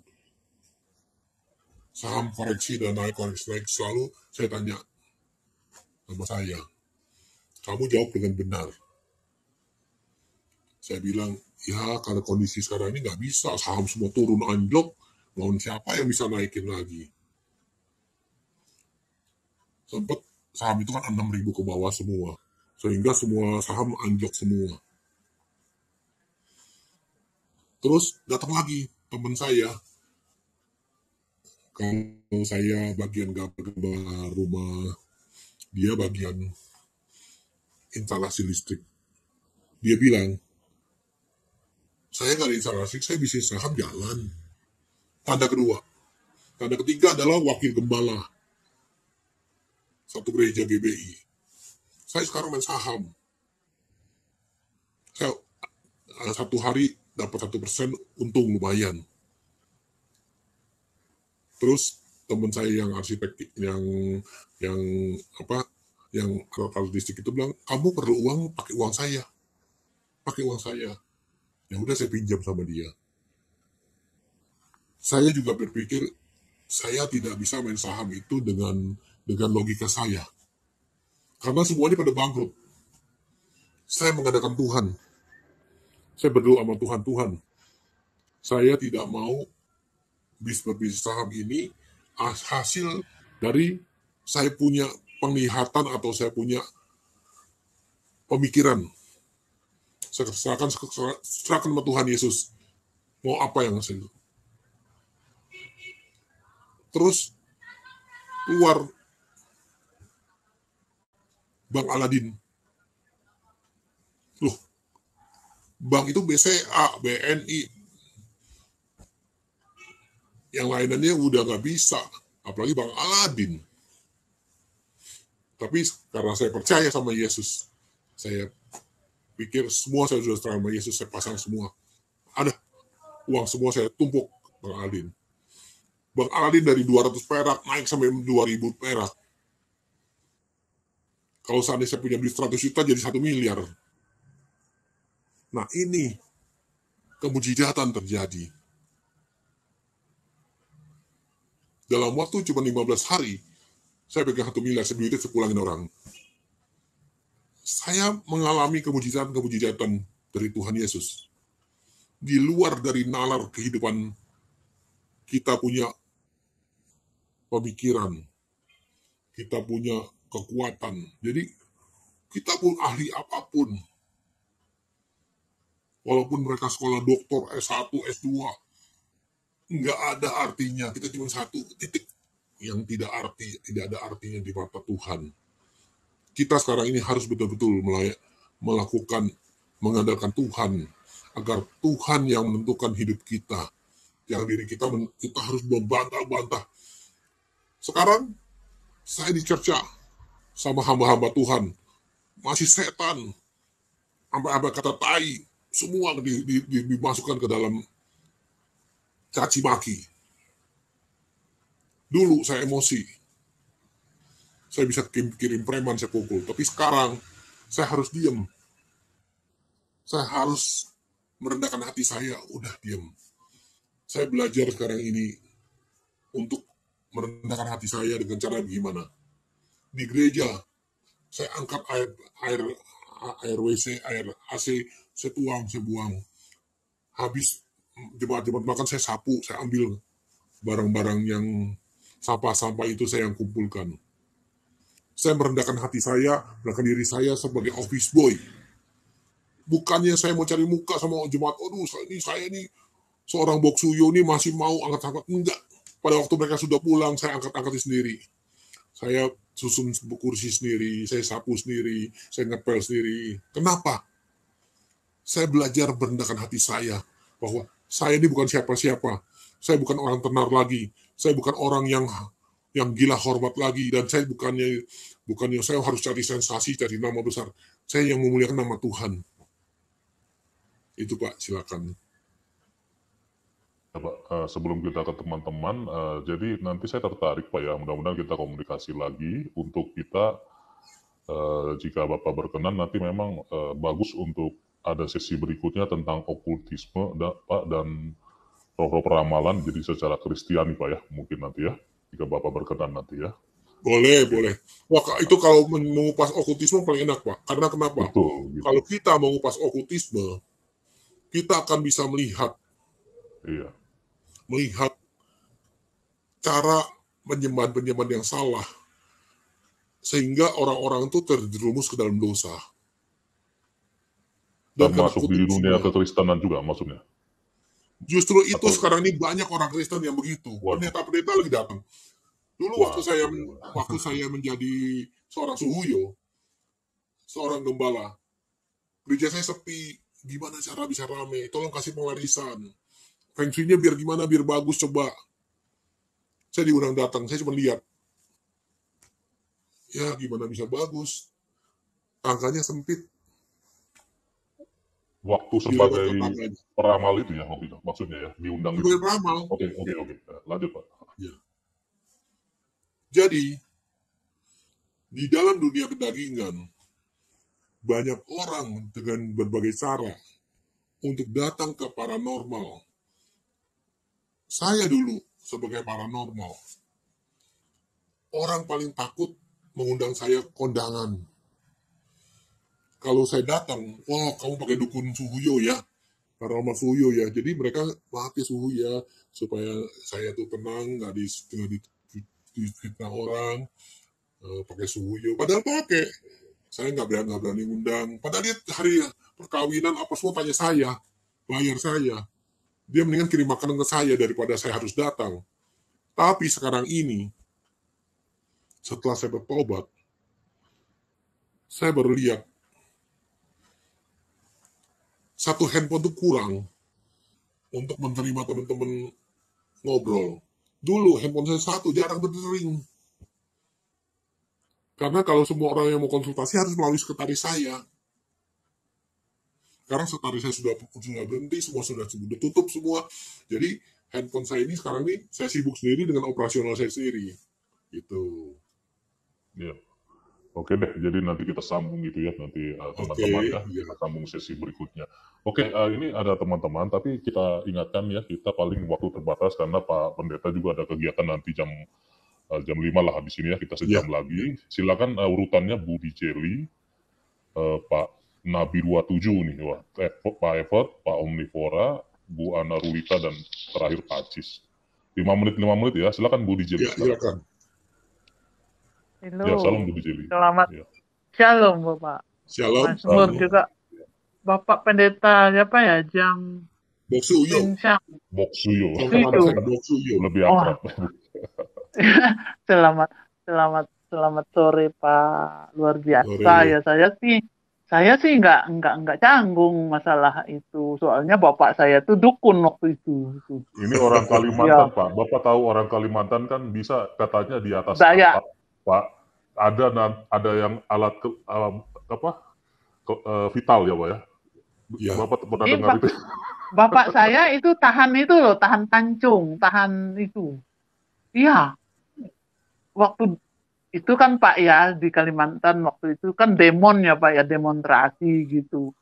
saham koreksi dan naik, koreksi naik, selalu saya tanya sama saya, kamu jawab dengan benar. Saya bilang, ya karena kondisi sekarang ini nggak bisa, saham semua turun anjlok, lawan siapa yang bisa naikin lagi? Sempat saham itu kan 6.000 ke bawah semua, sehingga semua saham anjlok semua. Terus datang lagi teman saya, kalau saya bagian gambar rumah, dia bagian instalasi listrik. Dia bilang, saya nggak ada instalasi, saya bisnis saham jalan. Tanda kedua. Tanda ketiga adalah wakil gembala satu gereja GBI. Saya sekarang main saham. Saya satu hari dapat 1% untung lumayan. Terus teman saya yang arsitek yang artistik itu bilang, kamu perlu uang, pakai uang saya. Pakai uang saya. Ya udah, saya pinjam sama dia. Saya juga berpikir saya tidak bisa main saham itu dengan logika saya. Karena semuanya pada bangkrut. Saya mengadakan Tuhan. Saya berdoa sama Tuhan, saya tidak mau bisnis saham ini hasil dari saya punya penglihatan atau saya punya pemikiran. Saya serahkan sama Tuhan Yesus. Mau apa yang saya. Terus keluar Bank Aladin. Loh, bank itu BCA, BNI, yang lainnya udah nggak bisa, apalagi Bank Aladin. Tapi karena saya percaya sama Yesus, saya pikir semua saya sudah serahkan sama Yesus, saya pasang semua. Ada uang semua saya tumpuk Bank Aladin. Bank Aladin dari 200 perak naik sampai 2000 perak. Kalau seandainya saya punya duit 100 juta jadi 1 miliar. Nah, ini kemujizatan terjadi. Dalam waktu cuma 15 hari, saya pegang 1 miliar, saya duitnya sepulangin orang. Saya mengalami kemujizatan dari Tuhan Yesus. Di luar dari nalar kehidupan, kita punya pemikiran, kita punya kekuatan. Jadi, kita pun ahli apapun. Walaupun mereka sekolah doktor, S1, S2, nggak ada artinya. Kita cuma satu titik yang tidak ada artinya di mata Tuhan. Kita sekarang ini harus betul-betul mengandalkan Tuhan, agar Tuhan yang menentukan hidup kita. Yang diri kita harus membantah-bantah. Sekarang, saya dicerca sama hamba-hamba Tuhan. Masih setan. Sampai kata tai. Semua dimasukkan ke dalam caci maki. Dulu saya emosi. Saya bisa kirim preman, saya pukul. Tapi sekarang saya harus diam. Saya harus merendahkan hati saya. Udah diam. Saya belajar sekarang ini untuk merendahkan hati saya dengan cara bagaimana. Di gereja, saya angkat air WC, air AC, saya tuang, saya buang. Habis jemaat-jemaat makan, saya sapu, saya ambil barang-barang yang sampah-sampah itu saya yang kumpulkan. Saya merendahkan hati saya, merendahkan diri saya sebagai office boy. Bukannya saya mau cari muka sama jemaat, aduh saya ini seorang boksuyo ini masih mau angkat-angkat. Enggak. Pada waktu mereka sudah pulang, saya angkat-angkat sendiri. Saya susun kursi sendiri, saya sapu sendiri, saya ngepel sendiri. Kenapa? Saya belajar merendahkan hati saya, bahwa saya ini bukan siapa-siapa. Saya bukan orang tenar lagi. Saya bukan orang yang gila hormat lagi. Dan saya bukannya saya harus cari sensasi, cari nama besar. Saya yang memuliakan nama Tuhan. Itu Pak, silakan. Ya, Pak, sebelum kita ke teman-teman, jadi nanti saya tertarik Pak ya, mudah-mudahan kita komunikasi lagi untuk kita, jika Bapak berkenan nanti memang bagus untuk ada sesi berikutnya tentang okultisme Pak, dan roh-roh peramalan, jadi secara Kristiani Pak ya, mungkin nanti ya, jika Bapak berkenan nanti ya. Boleh. Wah, itu kalau mengupas okultisme paling enak Pak, karena kenapa? Betul, gitu. Kalau kita mengupas okultisme, kita akan bisa melihat cara penyembahan yang salah, sehingga orang-orang itu terjerumus ke dalam dosa. Dan masuk di dunia kekristenan juga maksudnya. Justru itu sekarang ini banyak orang Kristen yang begitu. Pendeta-pendeta lagi datang. Dulu waktu saya menjadi seorang suhuyo, seorang gembala, gereja saya sepi, gimana cara bisa rame, tolong kasih pengarisan, feng shui-nya biar gimana, biar bagus, coba. Saya diundang datang, saya cuma lihat, ya gimana bisa bagus, angkanya sempit, Waktu dilewat sebagai tetangganya. peramal itu ya, waktu itu maksudnya ya, diundang itu. Sebagai ramal. Oke. Lanjut Pak. Ya. Jadi, di dalam dunia kedagingan, banyak orang dengan berbagai cara untuk datang ke paranormal. Saya dulu sebagai paranormal, orang paling takut mengundang saya kondangan. Kalau saya datang, wah kamu pakai dukun Suhuyo ya, paranormal Suhuyo ya. Jadi mereka pakai Suhuyo supaya saya tuh tenang, nggak difitnah orang, pakai Suhuyo. Padahal pakai, saya nggak berani undang. Padahal dia hari perkawinan apa semua tanya saya, bayar saya. Dia mendingan kirim makanan ke saya daripada saya harus datang. Tapi sekarang ini, setelah saya bertobat, saya baru lihat satu handphone itu kurang untuk menerima teman-teman ngobrol. Dulu handphone saya satu, jarang berdering. Karena kalau semua orang yang mau konsultasi harus melalui sekretaris saya. Sekarang sekretaris saya sudah berhenti, semua sudah tutup semua. Jadi handphone saya ini sekarang ini saya sibuk sendiri dengan operasional saya sendiri. Gitu. Ya. Oke deh, jadi nanti kita sambung gitu ya, nanti teman-teman ya, kita sambung sesi berikutnya. Oke, ini ada teman-teman, tapi kita ingatkan ya, kita paling waktu terbatas karena Pak Pendeta juga ada kegiatan nanti jam 5 lah habis ini ya, kita sejam lagi. Silakan urutannya Budi Jelly, Pak Nabi 27 nih, Pak Evert, Pak Omnivora, Bu Ana Rulita, dan terakhir Pak Cis. 5 menit ya, silakan Budi Jelly. Ya, silakan. Halo. Ya, salam Budi Jelly. Selamat Ya. Shalom Bapak. Shalom. Mas Nur juga. Bapak Pendeta siapa ya? Jang Boksuyo. Pinsang. Boksuyo. Boksuyo. Lebih akrab. Selamat sore Pak. Luar biasa Sore. ya. Saya sih nggak canggung masalah itu. Soalnya bapak saya tuh dukun waktu itu. Ini orang Kalimantan, ya. Pak. Bapak tahu orang Kalimantan kan bisa katanya di atas atap, Pak. Ada yang alat vital ya, Pak ya. Ya. Bapak pernah dengar itu? Bapak saya itu tahan itu loh, tahan kancung, tahan itu. Iya. Waktu itu kan Pak ya, di Kalimantan waktu itu kan demon ya Pak ya, demonstrasi gitu.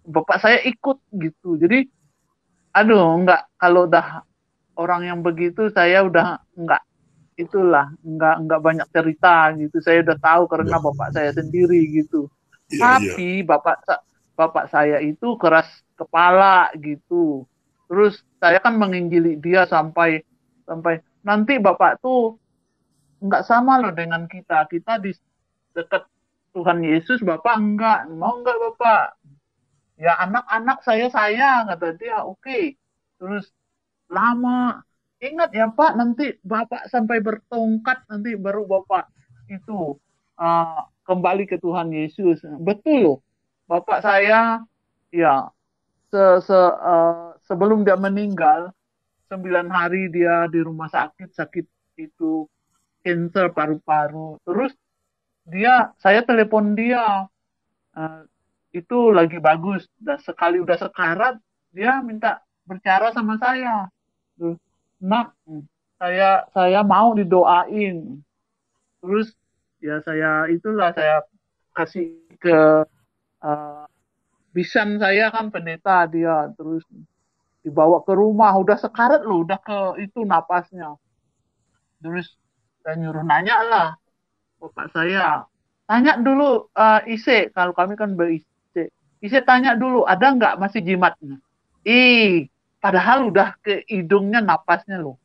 Bapak saya ikut gitu. Jadi aduh, kalau udah orang yang begitu saya udah enggak banyak cerita gitu. Saya udah tahu karena bapak saya sendiri gitu. Tapi bapak saya itu keras kepala gitu. Terus saya kan menginjili dia sampai nanti bapak tuh enggak sama loh dengan kita. Kita di dekat Tuhan Yesus, bapak enggak. Mau enggak bapak? Ya anak-anak saya kata dia, oke. Terus lama. Ingat ya Pak, nanti Bapak sampai bertongkat, nanti baru Bapak itu kembali ke Tuhan Yesus. Betul loh. Bapak saya, ya, sebelum dia meninggal, 9 hari dia di rumah sakit itu kanker paru-paru. Terus saya telepon dia, itu lagi bagus. Sekali udah sekarat, dia minta bicara sama saya. Nak, saya mau didoain. Terus ya saya kasih ke bisan saya kan pendeta dia, terus dibawa ke rumah, udah sekarat loh, udah ke itu napasnya. Terus saya nyuruh nanya lah bapak saya, tanya dulu Ise, kalau kami kan ber-Ise. Ise tanya dulu, ada nggak masih jimatnya? Padahal udah ke hidungnya napasnya loh.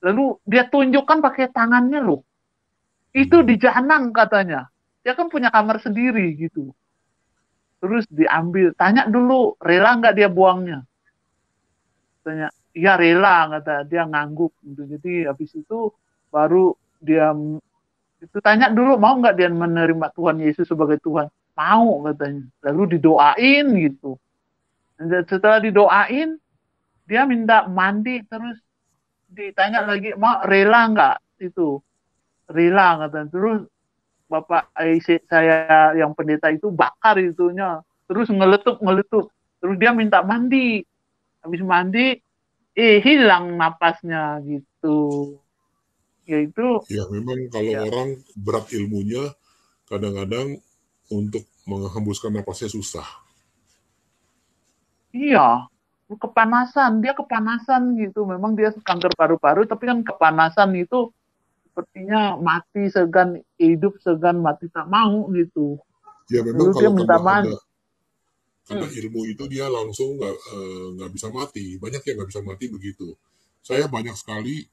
Lalu dia tunjukkan pakai tangannya loh. Itu di Janang katanya. Dia kan punya kamar sendiri gitu. Terus diambil. Tanya dulu, rela nggak dia buangnya? Tanya, iya rela kata dia, ngangguk gitu. Jadi habis itu baru dia itu tanya dulu mau nggak dia menerima Tuhan Yesus sebagai Tuhan. mau katanya. Lalu didoain gitu. Dan setelah didoain, dia minta mandi terus ditanya lagi, mau rela nggak itu? Rela katanya. Terus bapak saya yang pendeta itu bakar itunya. Terus ngeletup. Terus dia minta mandi. Habis mandi, hilang napasnya gitu. Yaitu, Ya memang kalau ya, orang berat ilmunya, kadang-kadang untuk menghembuskan napasnya susah. iya, dia kepanasan gitu. Memang dia kanker paru-paru, tapi kan kepanasan itu sepertinya mati segan, hidup segan, mati tak mau gitu. Ya memang Lalu dia kalau minta mandi. karena ilmu itu dia langsung nggak bisa mati. Banyak yang nggak bisa mati begitu. Saya banyak sekali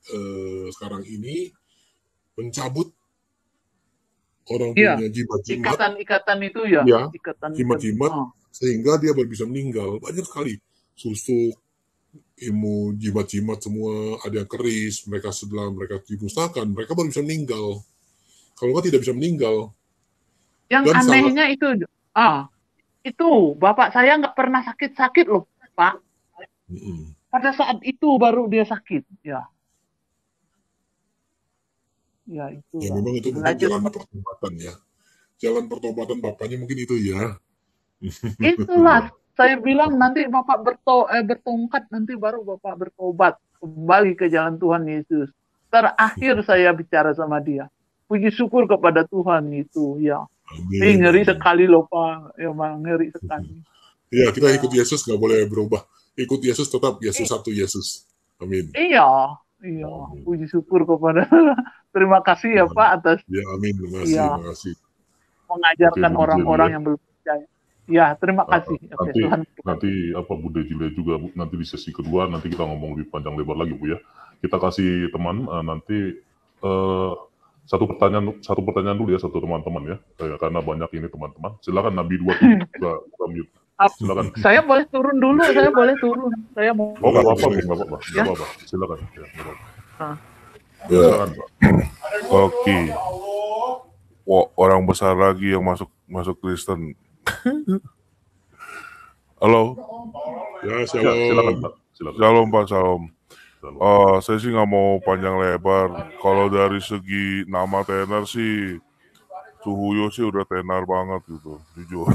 sekarang ini mencabut orang Iya, punya jimat-jimat, ikatan-ikatan itu ya, ya ikatan-ikatan. jimat-jimat Oh. sehingga dia baru bisa meninggal. Banyak sekali susuk, ilmu jimat-jimat semua, ada yang keris, mereka setelah mereka dimusnahkan, mereka baru bisa meninggal. Kalau nggak tidak bisa meninggal. Yang Dan salah, anehnya itu bapak saya nggak pernah sakit-sakit loh, Pak. Mm-mm. Pada saat itu baru dia sakit. Ya, ya Ya itulah. memang itu mungkin Belajar jalan pertobatan ya. Jalan pertobatan bapaknya mungkin itu ya. itulah. Saya bilang nanti bapak bertongkat, nanti baru bapak bertobat kembali ke jalan Tuhan Yesus. Terakhir saya bicara sama dia. Puji syukur kepada Tuhan itu, ya. Amin, Ngeri amin. sekali loh Pak. Ya, Bang, ngeri sekali. Ya kita Ya. ikut Yesus nggak boleh berubah. Ikut Yesus tetap Yesus I- satu Yesus. Amin. iya, iya. Amin. Puji syukur kepada Terima kasih ya Ya, Pak atas ya amin. Terima kasih, ya terima kasih. Oke, mengajarkan Budi Jeli orang-orang ya. yang belum percaya. Ya, terima kasih. Oke, Nanti Tuhan nanti apa Bude Jile juga Bu, nanti di sesi kedua nanti kita ngomong lebih panjang lebar lagi Bu ya. Kita kasih teman nanti eh, satu pertanyaan dulu ya satu teman-teman ya. Karena banyak ini teman-teman. Silakan Nabi 27 buka mute. Silakan. Saya boleh turun dulu, saya boleh turun. Saya mau. Oh nggak apa-apa Bu, Boleh. nggak apa-apa, Ya. nggak apa-apa. Silakan. Ya, nggak apa-apa. Ah. Ya, Silakan Pak. Oke. Orang besar lagi yang masuk Kristen. Halo, ya Ya, silakan shalom. Pak. Silakan. shalom Pak, shalom. Shalom. Saya sih nggak mau panjang lebar. Kalau dari segi nama tenar sih, Suhuyo sih udah tenar banget gitu, jujur.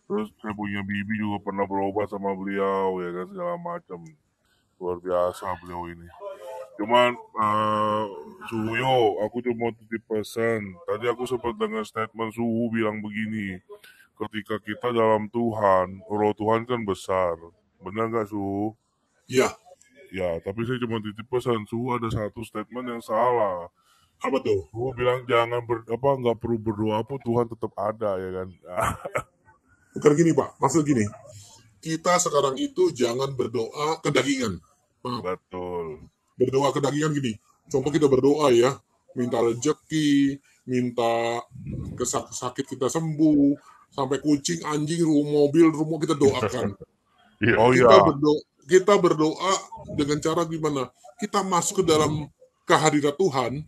Terus saya punya bibi juga pernah berobat sama beliau, ya kan, segala macam. Luar biasa beliau ini. Cuman Suhuyo, aku cuma mau titip pesan. Tadi aku sempat dengar statement Suhu bilang begini, ketika kita dalam Tuhan, roh Tuhan kan besar. Benar nggak Suhu? Ya, Ya, tapi saya cuma titip pesan, Suhu ada satu statement yang salah. apa tuh? Suhu bilang jangan nggak perlu berdoa pun Tuhan tetap ada, ya kan? Bukan gini Pak, maksud gini. Kita sekarang itu jangan berdoa kedagingan. Maaf, Betul. berdoa kedagingan gini. Contoh kita berdoa ya, minta rezeki, minta sakit kita sembuh, sampai kucing, anjing, mobil, rumah kita doakan. Iya. Oh Kita ya, kita berdoa dengan cara gimana? Kita masuk ke dalam kehadirat Tuhan,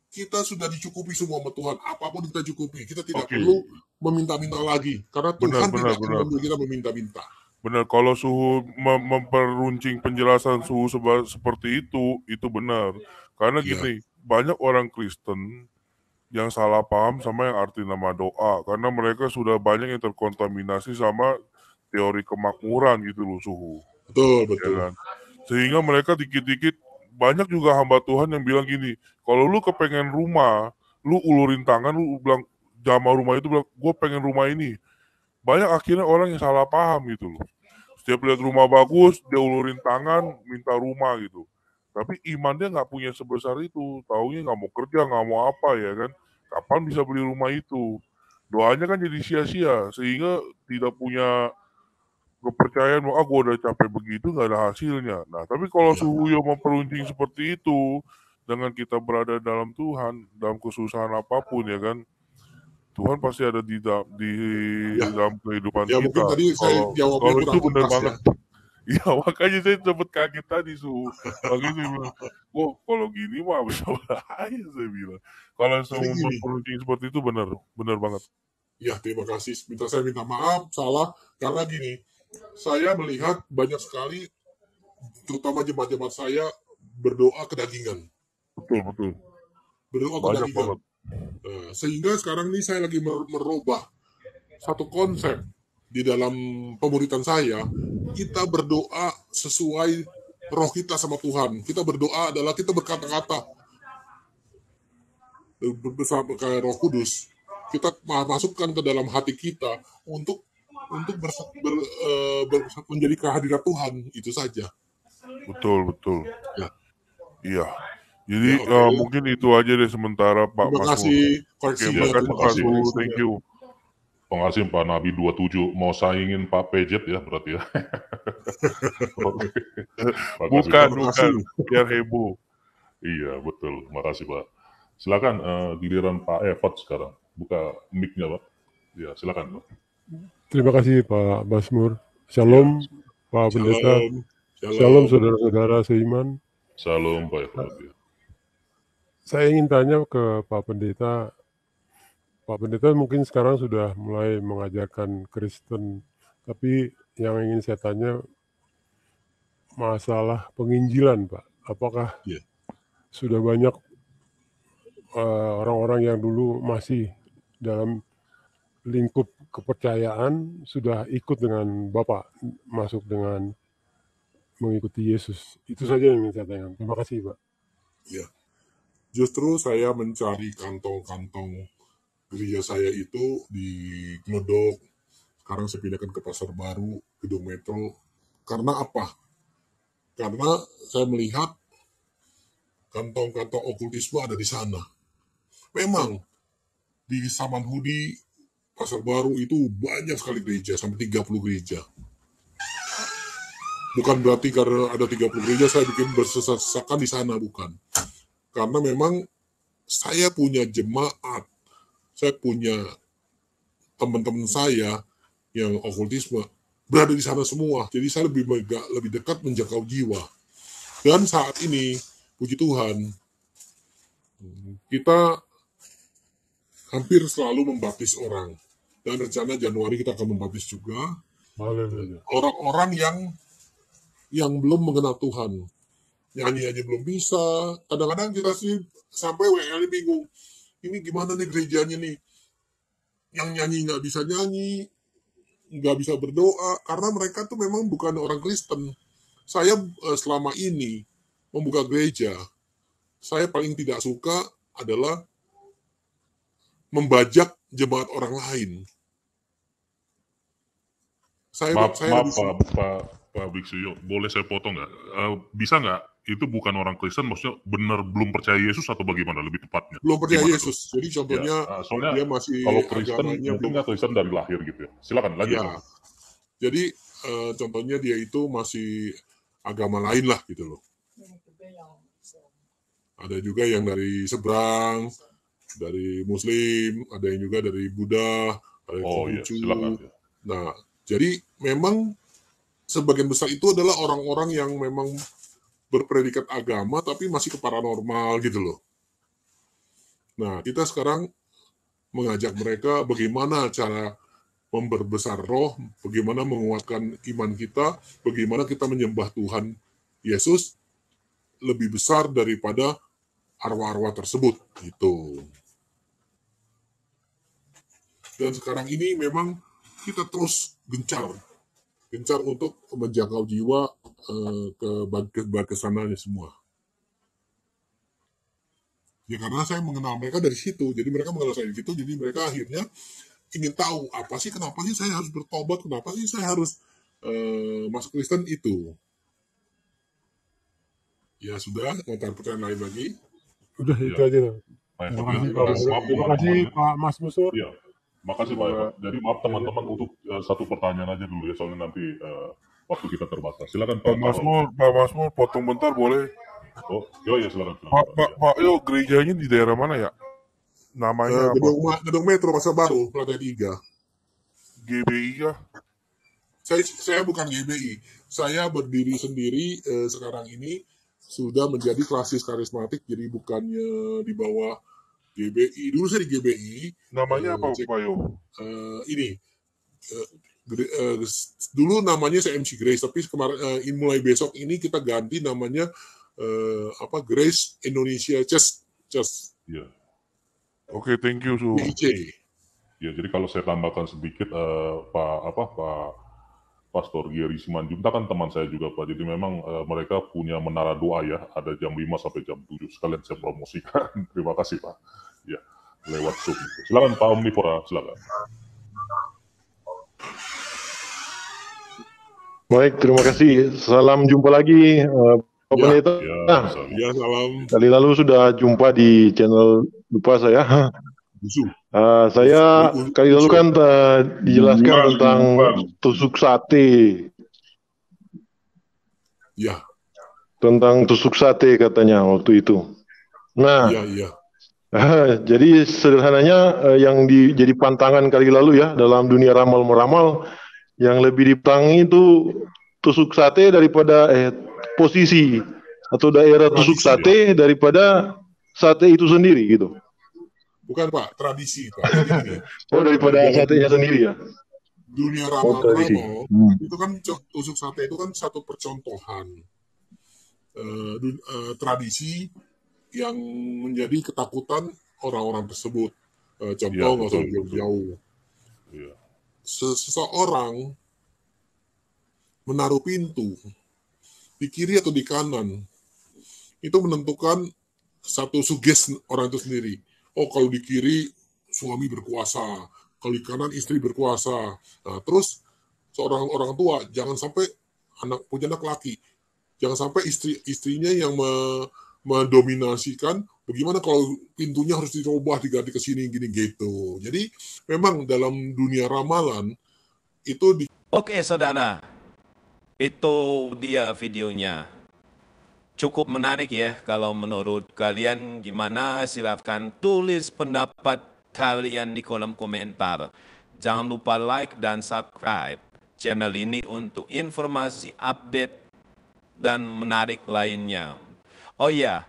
kita sudah dicukupi semua sama Tuhan. Apapun kita cukupi. Kita tidak Oke. perlu meminta-minta lagi. Karena Benar, Tuhan tidak akan benar. membuat kita meminta-minta. Benar, kalau Suhu memperuncing penjelasan Suhu seperti itu benar. Karena Iya. gini, banyak orang Kristen yang salah paham sama yang arti nama doa. Karena mereka sudah banyak yang terkontaminasi sama teori kemakmuran gitu loh Suhu. Betul, Ya betul. kan? Sehingga mereka dikit-dikit, banyak juga hamba Tuhan yang bilang gini, kalau lu kepengen rumah, lu ulurin tangan, lu bilang, jamaah rumah itu bilang, gue pengen rumah ini. Banyak akhirnya orang yang salah paham gitu loh. Setiap lihat rumah bagus, dia ulurin tangan, minta rumah gitu. Tapi imannya nggak punya sebesar itu. Taunya nggak mau kerja, nggak mau apa ya kan. Kapan bisa beli rumah itu? Doanya kan jadi sia-sia. Sehingga tidak punya kepercayaan bahwa gue udah capek begitu nggak ada hasilnya. Nah tapi kalau Ya. Suhuyo memperuncing seperti itu, dengan kita berada dalam Tuhan, dalam kesusahan apapun ya kan, Tuhan pasti ada di Ya. dalam kehidupan Ya kita. mungkin tadi saya jawabnya Kalau itu kurang benar tuntas banget. ya. Iya makanya saya sempat kaget tadi Suhu. Makanya saya bilang, wah kalau gini mah bisa bahaya saya bilang. Kalau Jadi gini. memperuncing seperti itu benar banget. Ya, terima kasih. Saya minta maaf, salah. Karena gini, saya melihat banyak sekali, terutama jemaat-jemaat saya, berdoa kedagingan. Betul. Berdoa Banyak kedagingan. banget. Sehingga sekarang ini saya lagi merubah satu konsep di dalam pemuritan saya. Kita berdoa sesuai roh kita sama Tuhan. Kita berdoa adalah kita berkata-kata bersama kayak Roh Kudus. Kita masukkan ke dalam hati kita untuk menjadi kehadiran Tuhan, itu saja. Betul. Ya. Iya. Jadi Ya, oke. mungkin itu aja deh sementara Pak Terima Masmur. kasih Oke, koreksinya. makasih Terima Pak kasih Su, koreksinya. thank you. Pengasih Pak Nabi 27 mau saingin Pak Pejet ya berarti ya. Makasih, Bukan, Pak. biar heboh. Iya betul, makasih Pak. Silakan giliran Pak Evat sekarang. Buka mic-nya Pak. Ya silakan Pak. Terima kasih Pak Basmur. Shalom Pak Pendeta. Shalom saudara-saudara seiman. Shalom Pak Evat. Ya. Saya ingin tanya ke Pak Pendeta. Pak Pendeta mungkin sekarang sudah mulai mengajarkan Kristen. Tapi yang ingin saya tanya masalah penginjilan Pak. Apakah sudah banyak orang-orang yang dulu masih dalam lingkup kepercayaan sudah ikut dengan Bapak, masuk dengan mengikuti Yesus? Itu saja yang ingin saya tanyakan. Terima kasih Pak. Ya. Justru saya mencari kantong-kantong gereja saya itu di Glodok. Sekarang saya pindahkan ke Pasar Baru, Gedung Metro. Karena apa? Karena saya melihat kantong-kantong okultisme ada di sana. Memang di Samanhudi, Pasar Baru itu banyak sekali gereja, sampai 30 gereja. Bukan berarti karena ada 30 gereja saya bikin bersesak-sesakan di sana, bukan. Karena memang saya punya jemaat, saya punya teman-teman saya yang okultisme berada di sana semua. Jadi saya lebih dekat menjangkau jiwa. Dan saat ini, puji Tuhan, kita hampir selalu membaptis orang. Dan rencana Januari kita akan membaptis juga orang-orang yang belum mengenal Tuhan. Nyanyi aja belum bisa. Kadang-kadang kita sih sampai WL bingung. Ini gimana nih gerejanya nih? Yang nyanyi nggak bisa nyanyi, nggak bisa berdoa, karena mereka tuh memang bukan orang Kristen. Saya selama ini membuka gereja, saya paling tidak suka adalah membajak jemaat orang lain. Maaf Pak Biksuyo, boleh saya potong nggak? Bisa nggak? Itu bukan orang Kristen, maksudnya benar belum percaya Yesus atau bagaimana lebih tepatnya? Belum percaya Yesus. Jadi contohnya soalnya dia masih kalau Kristen agamanya mungkin nggak Kristen dari lahir gitu ya. Silakan lanjut. Ya. Jadi contohnya dia itu masih agama lain lah gitu loh. Ada juga yang dari seberang, dari Muslim, ada yang juga dari Buddha, ada yang Konghucu. Silakan. Nah, jadi memang sebagian besar itu adalah orang-orang yang memang berpredikat agama tapi masih ke paranormal gitu loh. Nah, kita sekarang mengajak mereka bagaimana cara memperbesar roh, bagaimana menguatkan iman kita, bagaimana kita menyembah Tuhan Yesus lebih besar daripada arwah-arwah tersebut gitu. Dan sekarang ini memang kita terus gencar untuk menjangkau jiwa ke sananya semua. Ya karena saya mengenal mereka dari situ, jadi mereka mengenal saya dari situ, jadi mereka akhirnya ingin tahu kenapa sih saya harus bertobat, kenapa sih saya harus masuk Kristen itu. Ya sudah, mau taruh pertanyaan lain lagi? Udah itu aja. Terima kasih Pak Mas Musur. Iya. Makasih Pak Evat. Jadi maaf teman-teman untuk satu pertanyaan aja dulu ya, soalnya nanti waktu kita terbatas. Silakan Pak Masmur, potong bentar boleh? Oh, ya silakan. Pak, gerejanya di daerah mana ya? Namanya apa? Gedung Metro Pasar Baru, lantai 3. GBI kah? Saya bukan GBI. Saya berdiri sendiri sekarang ini sudah menjadi klasis karismatik, jadi bukannya di bawah GBI, dulu saya di GBI. Namanya apa, cek, Pak Yo? ini dulu namanya saya MC Grace, tapi kemarin mulai besok ini kita ganti namanya Grace Indonesia Church. Iya. Oke, thank you, Su. GIC. Ya, jadi kalau saya tambahkan sedikit, Pak Pastor Gary Simanjuntak kan teman saya juga, Pak. Jadi memang mereka punya menara doa ya, ada jam 5 sampai jam 7. Sekalian saya promosikan. Terima kasih, Pak. Ya, lewat Zoom. Silakan Pak Omnivora, silakan. Baik, terima kasih. Salam jumpa lagi, Pak Pendeta. Ya, salam. Kali lalu sudah jumpa di channel, lupa saya. Saya kali lalu kan dijelaskan tentang tusuk sate. Ya. Tentang tusuk sate katanya waktu itu. Nah, ya. Jadi sederhananya yang jadi pantangan kali lalu ya dalam dunia ramal meramal, yang lebih dipangi itu tusuk sate daripada posisi atau daerah tusuk sate daripada sate itu sendiri gitu. Bukan Pak, tradisi Pak. Oh, daripada satenya sendiri ya? Dunia ramal itu kan tusuk sate itu kan satu percontohan tradisi yang menjadi ketakutan orang-orang tersebut. Contoh nggak usah jauh-jauh. Seseorang menaruh pintu di kiri atau di kanan itu menentukan satu suges orang itu sendiri. Oh, kalau di kiri suami berkuasa, kalau di kanan istri berkuasa. Nah, terus seorang orang tua jangan sampai punya anak laki, jangan sampai istrinya yang mendominasikan. Bagaimana kalau pintunya harus dirubah, diganti ke sini, gini gitu. Jadi memang dalam dunia ramalan itu Oke, saudara, itu dia videonya. Cukup menarik ya, kalau menurut kalian gimana, silahkan tulis pendapat kalian di kolom komentar. Jangan lupa like dan subscribe channel ini untuk informasi update dan menarik lainnya. Oh ya,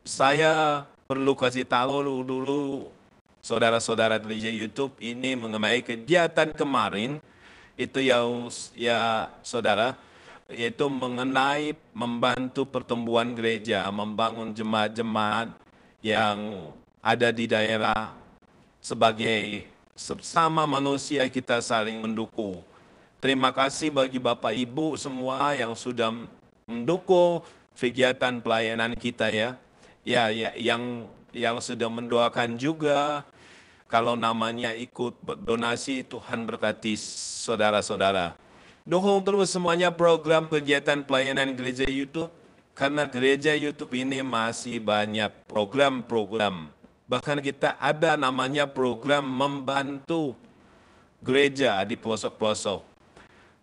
saya perlu kasih tahu dulu saudara-saudara di YouTube ini mengenai kegiatan kemarin, itu ya saudara, yaitu mengenai membantu pertumbuhan gereja, membangun jemaat-jemaat yang ada di daerah. Sebagai sesama manusia kita saling mendukung. Terima kasih bagi Bapak Ibu semua yang sudah mendukung kegiatan pelayanan kita ya. Yang sudah mendoakan juga. Kalau namanya ikut donasi, Tuhan berkati saudara-saudara. Dukung terus semuanya program kegiatan pelayanan gereja YouTube, karena gereja YouTube ini masih banyak program-program. Bahkan kita ada namanya program membantu gereja di pelosok-pelosok.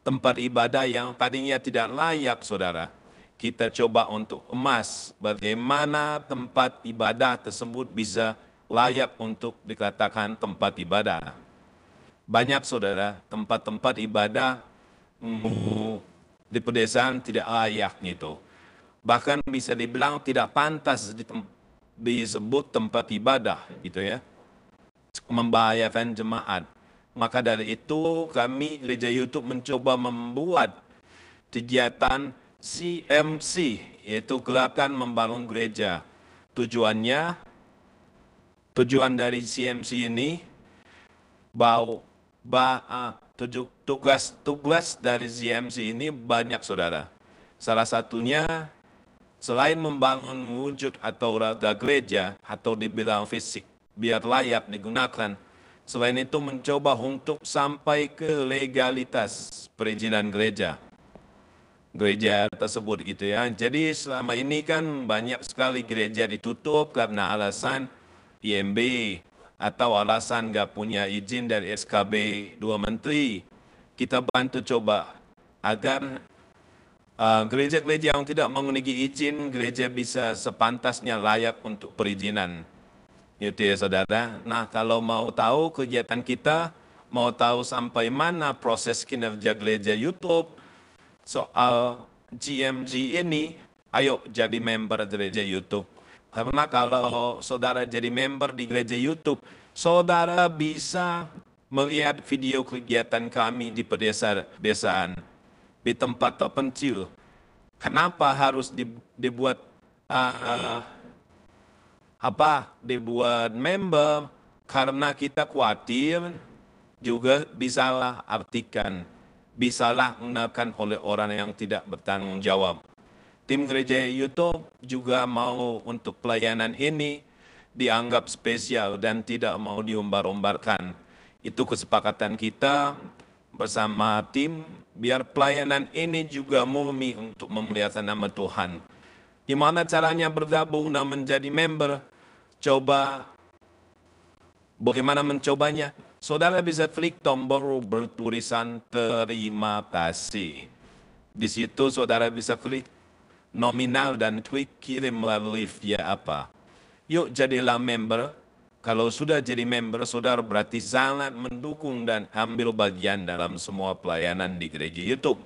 Tempat ibadah yang tadinya tidak layak, saudara. Kita coba untuk emas bagaimana tempat ibadah tersebut bisa layak untuk dikatakan tempat ibadah. Banyak, saudara, tempat-tempat ibadah di pedesaan tidak layak gitu. Bahkan bisa dibilang tidak pantas disebut tempat ibadah gitu ya. Membahayakan jemaat. Maka dari itu kami gereja YouTube mencoba membuat kegiatan CMC, yaitu Gerakan Membangun Gereja. Tujuan dari CMC ini tugas dari CMC ini banyak, saudara. Salah satunya selain membangun wujud atau raga gereja atau dibilang fisik biar layak digunakan, selain itu mencoba untuk sampai ke legalitas perizinan gereja tersebut gitu ya. Jadi selama ini kan banyak sekali gereja ditutup karena alasan IMB atau alasan nggak punya izin dari SKB 2 Menteri. Kita bantu coba agar gereja-gereja yang tidak memiliki izin, gereja bisa sepantasnya layak untuk perizinan. Itu ya saudara. Nah, kalau mau tahu kegiatan kita, mau tahu sampai mana proses kinerja gereja YouTube, soal GMG ini, ayo jadi member gereja YouTube. Karena kalau saudara jadi member di gereja YouTube, saudara bisa melihat video kegiatan kami di pedesaan, di tempat terpencil. Kenapa harus dibuat dibuat member? Karena kita khawatir juga bisalah artikan, bisalah gunakan oleh orang yang tidak bertanggung jawab. Tim gereja YouTube juga mau untuk pelayanan ini dianggap spesial dan tidak mau diumbar-umbarkan. Itu kesepakatan kita bersama tim, biar pelayanan ini juga murni untuk memuliakan nama Tuhan. Gimana caranya bergabung dan menjadi member? Coba, bagaimana mencobanya? Saudara bisa klik tombol bertulisan terima kasih. Di situ saudara bisa klik nominal dan klik kirim melalui via apa. Yuk jadilah member. Kalau sudah jadi member, saudara berarti sangat mendukung dan ambil bagian dalam semua pelayanan di gereja YouTube.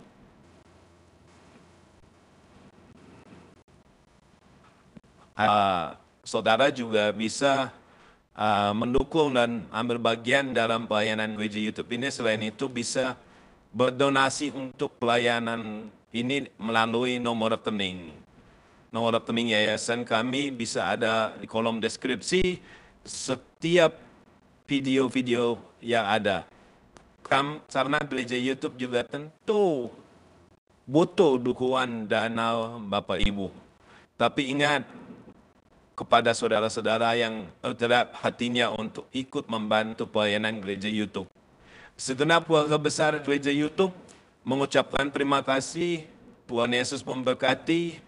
Saudara juga bisa mendukung dan ambil bagian dalam pelayanan gereja YouTube ini. Selain itu bisa berdonasi untuk pelayanan ini melalui nomor rekening. Nomor rekening yayasan kami bisa ada di kolom deskripsi setiap video-video yang ada. Karena gereja YouTube juga tentu butuh dukungan dana Bapak Ibu. Tapi ingat, kepada saudara-saudara yang tergerak hatinya untuk ikut membantu pelayanan gereja YouTube. Segenap keluarga besar gereja YouTube mengucapkan terima kasih. Tuhan Yesus memberkati.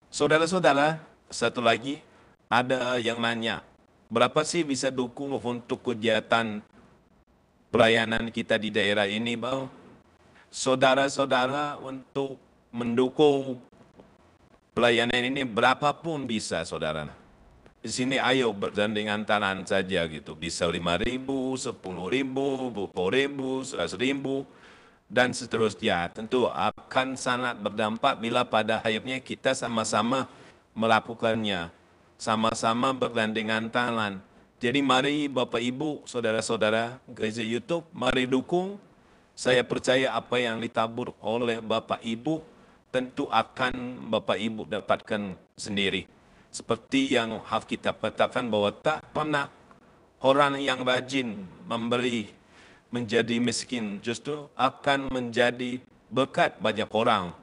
Saudara-saudara, satu lagi, ada yang nanya, berapa sih bisa dukung untuk kegiatan pelayanan kita di daerah ini, Bang? Saudara-saudara, untuk mendukung pelayanan ini berapapun bisa, saudara. Di sini ayo bergandengan tangan saja gitu. Bisa 5.000, 10.000, 20.000, 100.000, dan seterusnya. Tentu akan sangat berdampak bila pada akhirnya kita sama-sama melakukannya. Sama-sama bergandengan tangan. Jadi mari Bapak Ibu, saudara-saudara gereja YouTube, mari dukung. Saya percaya apa yang ditabur oleh Bapak Ibu tentu akan Bapak Ibu dapatkan sendiri. Seperti yang Alkitab katakan bahwa tak pernah orang yang rajin memberi menjadi miskin, justru akan menjadi berkat banyak orang.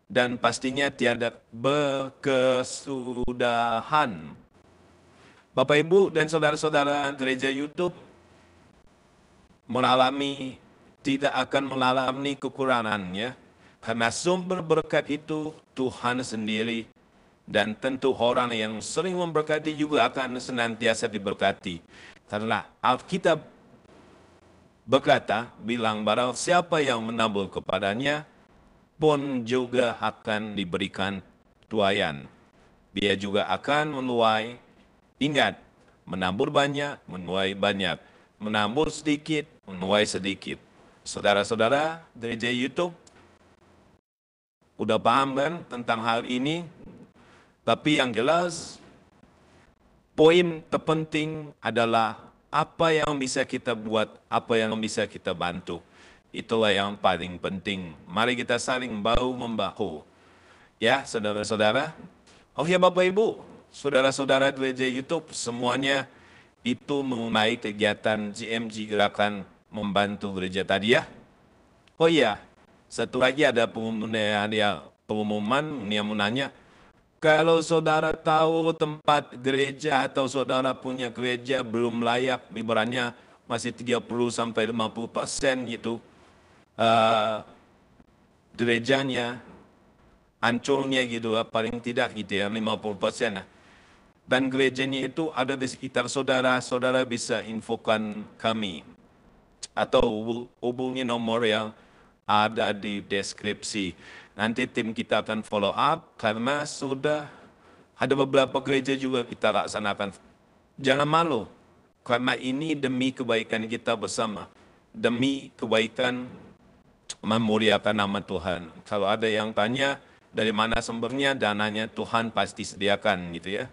Dan pastinya tiada berkesudahan. Bapak Ibu dan saudara-saudara gereja YouTube tidak akan mengalami kekurangannya. Karena sumber berkat itu Tuhan sendiri. Dan tentu orang yang sering memberkati juga akan senantiasa diberkati. Karena Alkitab berkata, bilang barang siapa yang menabur kepadanya pun juga akan diberikan tuaian. Dia juga akan menuai. Ingat, menabur banyak, menuai banyak. Menabur sedikit, menuai sedikit. Saudara-saudara gereja YouTube, udah paham kan tentang hal ini? Tapi yang jelas, poin terpenting adalah apa yang bisa kita buat, apa yang bisa kita bantu. Itulah yang paling penting. Mari kita saling bahu-membahu. Ya, saudara-saudara. Oh ya Bapak Ibu, saudara-saudara gereja YouTube, semuanya itu mengenai kegiatan GMG Gerakan Membantu Gereja tadi ya. Oh iya, satu lagi ada pengumuman yang menanya, kalau saudara tahu tempat gereja atau saudara punya gereja belum layak, ibaratnya masih 30-50% gitu, gerejanya, hancurnya gitu, paling tidak gitu ya, 50%. Dan gerejanya itu ada di sekitar saudara, saudara bisa infokan kami. Atau hubungi nomor yang ada di deskripsi. Nanti tim kita akan follow up karena sudah ada beberapa gereja juga kita laksanakan. Jangan malu, karena ini demi kebaikan kita bersama. Demi kebaikan memuliakan nama Tuhan. Kalau ada yang tanya dari mana sumbernya, dananya Tuhan pasti sediakan gitu ya.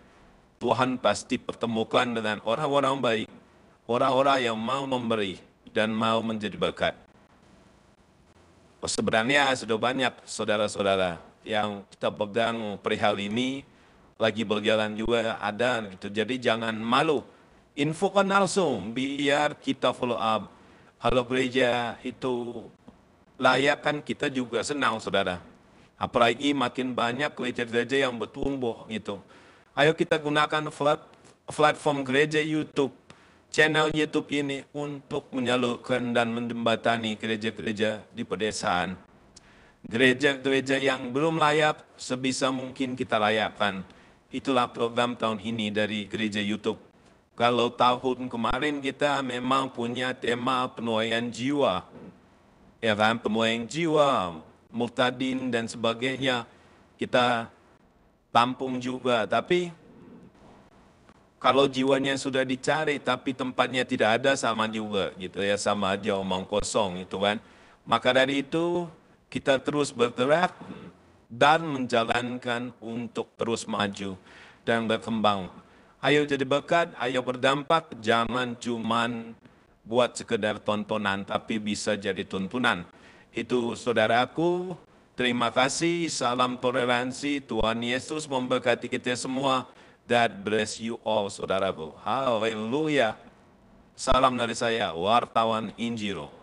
Tuhan pasti pertemukan dengan orang-orang baik, orang-orang yang mau memberi dan mau menjadi berkat. Sebenarnya sudah banyak saudara-saudara yang kita pegang perihal ini, lagi berjalan juga ada gitu. Jadi jangan malu, infokan langsung biar kita follow up. Halo gereja itu layakkan kita juga senang saudara. Apalagi makin banyak gereja-gereja yang bertumbuh gitu. Ayo kita gunakan platform gereja YouTube, channel YouTube ini untuk menyalurkan dan menjembatani gereja-gereja di pedesaan. Gereja-gereja yang belum layak sebisa mungkin kita layakkan. Itulah program tahun ini dari gereja YouTube. Kalau tahun kemarin kita memang punya tema penuaian jiwa, ya kan, penuaian jiwa, murtadin dan sebagainya, kita tampung juga. Tapi kalau jiwanya sudah dicari tapi tempatnya tidak ada, sama juga gitu ya, sama aja omong kosong itu kan. Maka dari itu kita terus bergerak dan menjalankan untuk terus maju dan berkembang. Ayo jadi berkat, ayo berdampak, jangan cuman buat sekedar tontonan, tapi bisa jadi tuntunan. Itu saudaraku, terima kasih, salam toleransi, Tuhan Yesus memberkati kita semua. God bless you all, saudaraku. Haleluya. Salam dari saya, wartawan Injiro.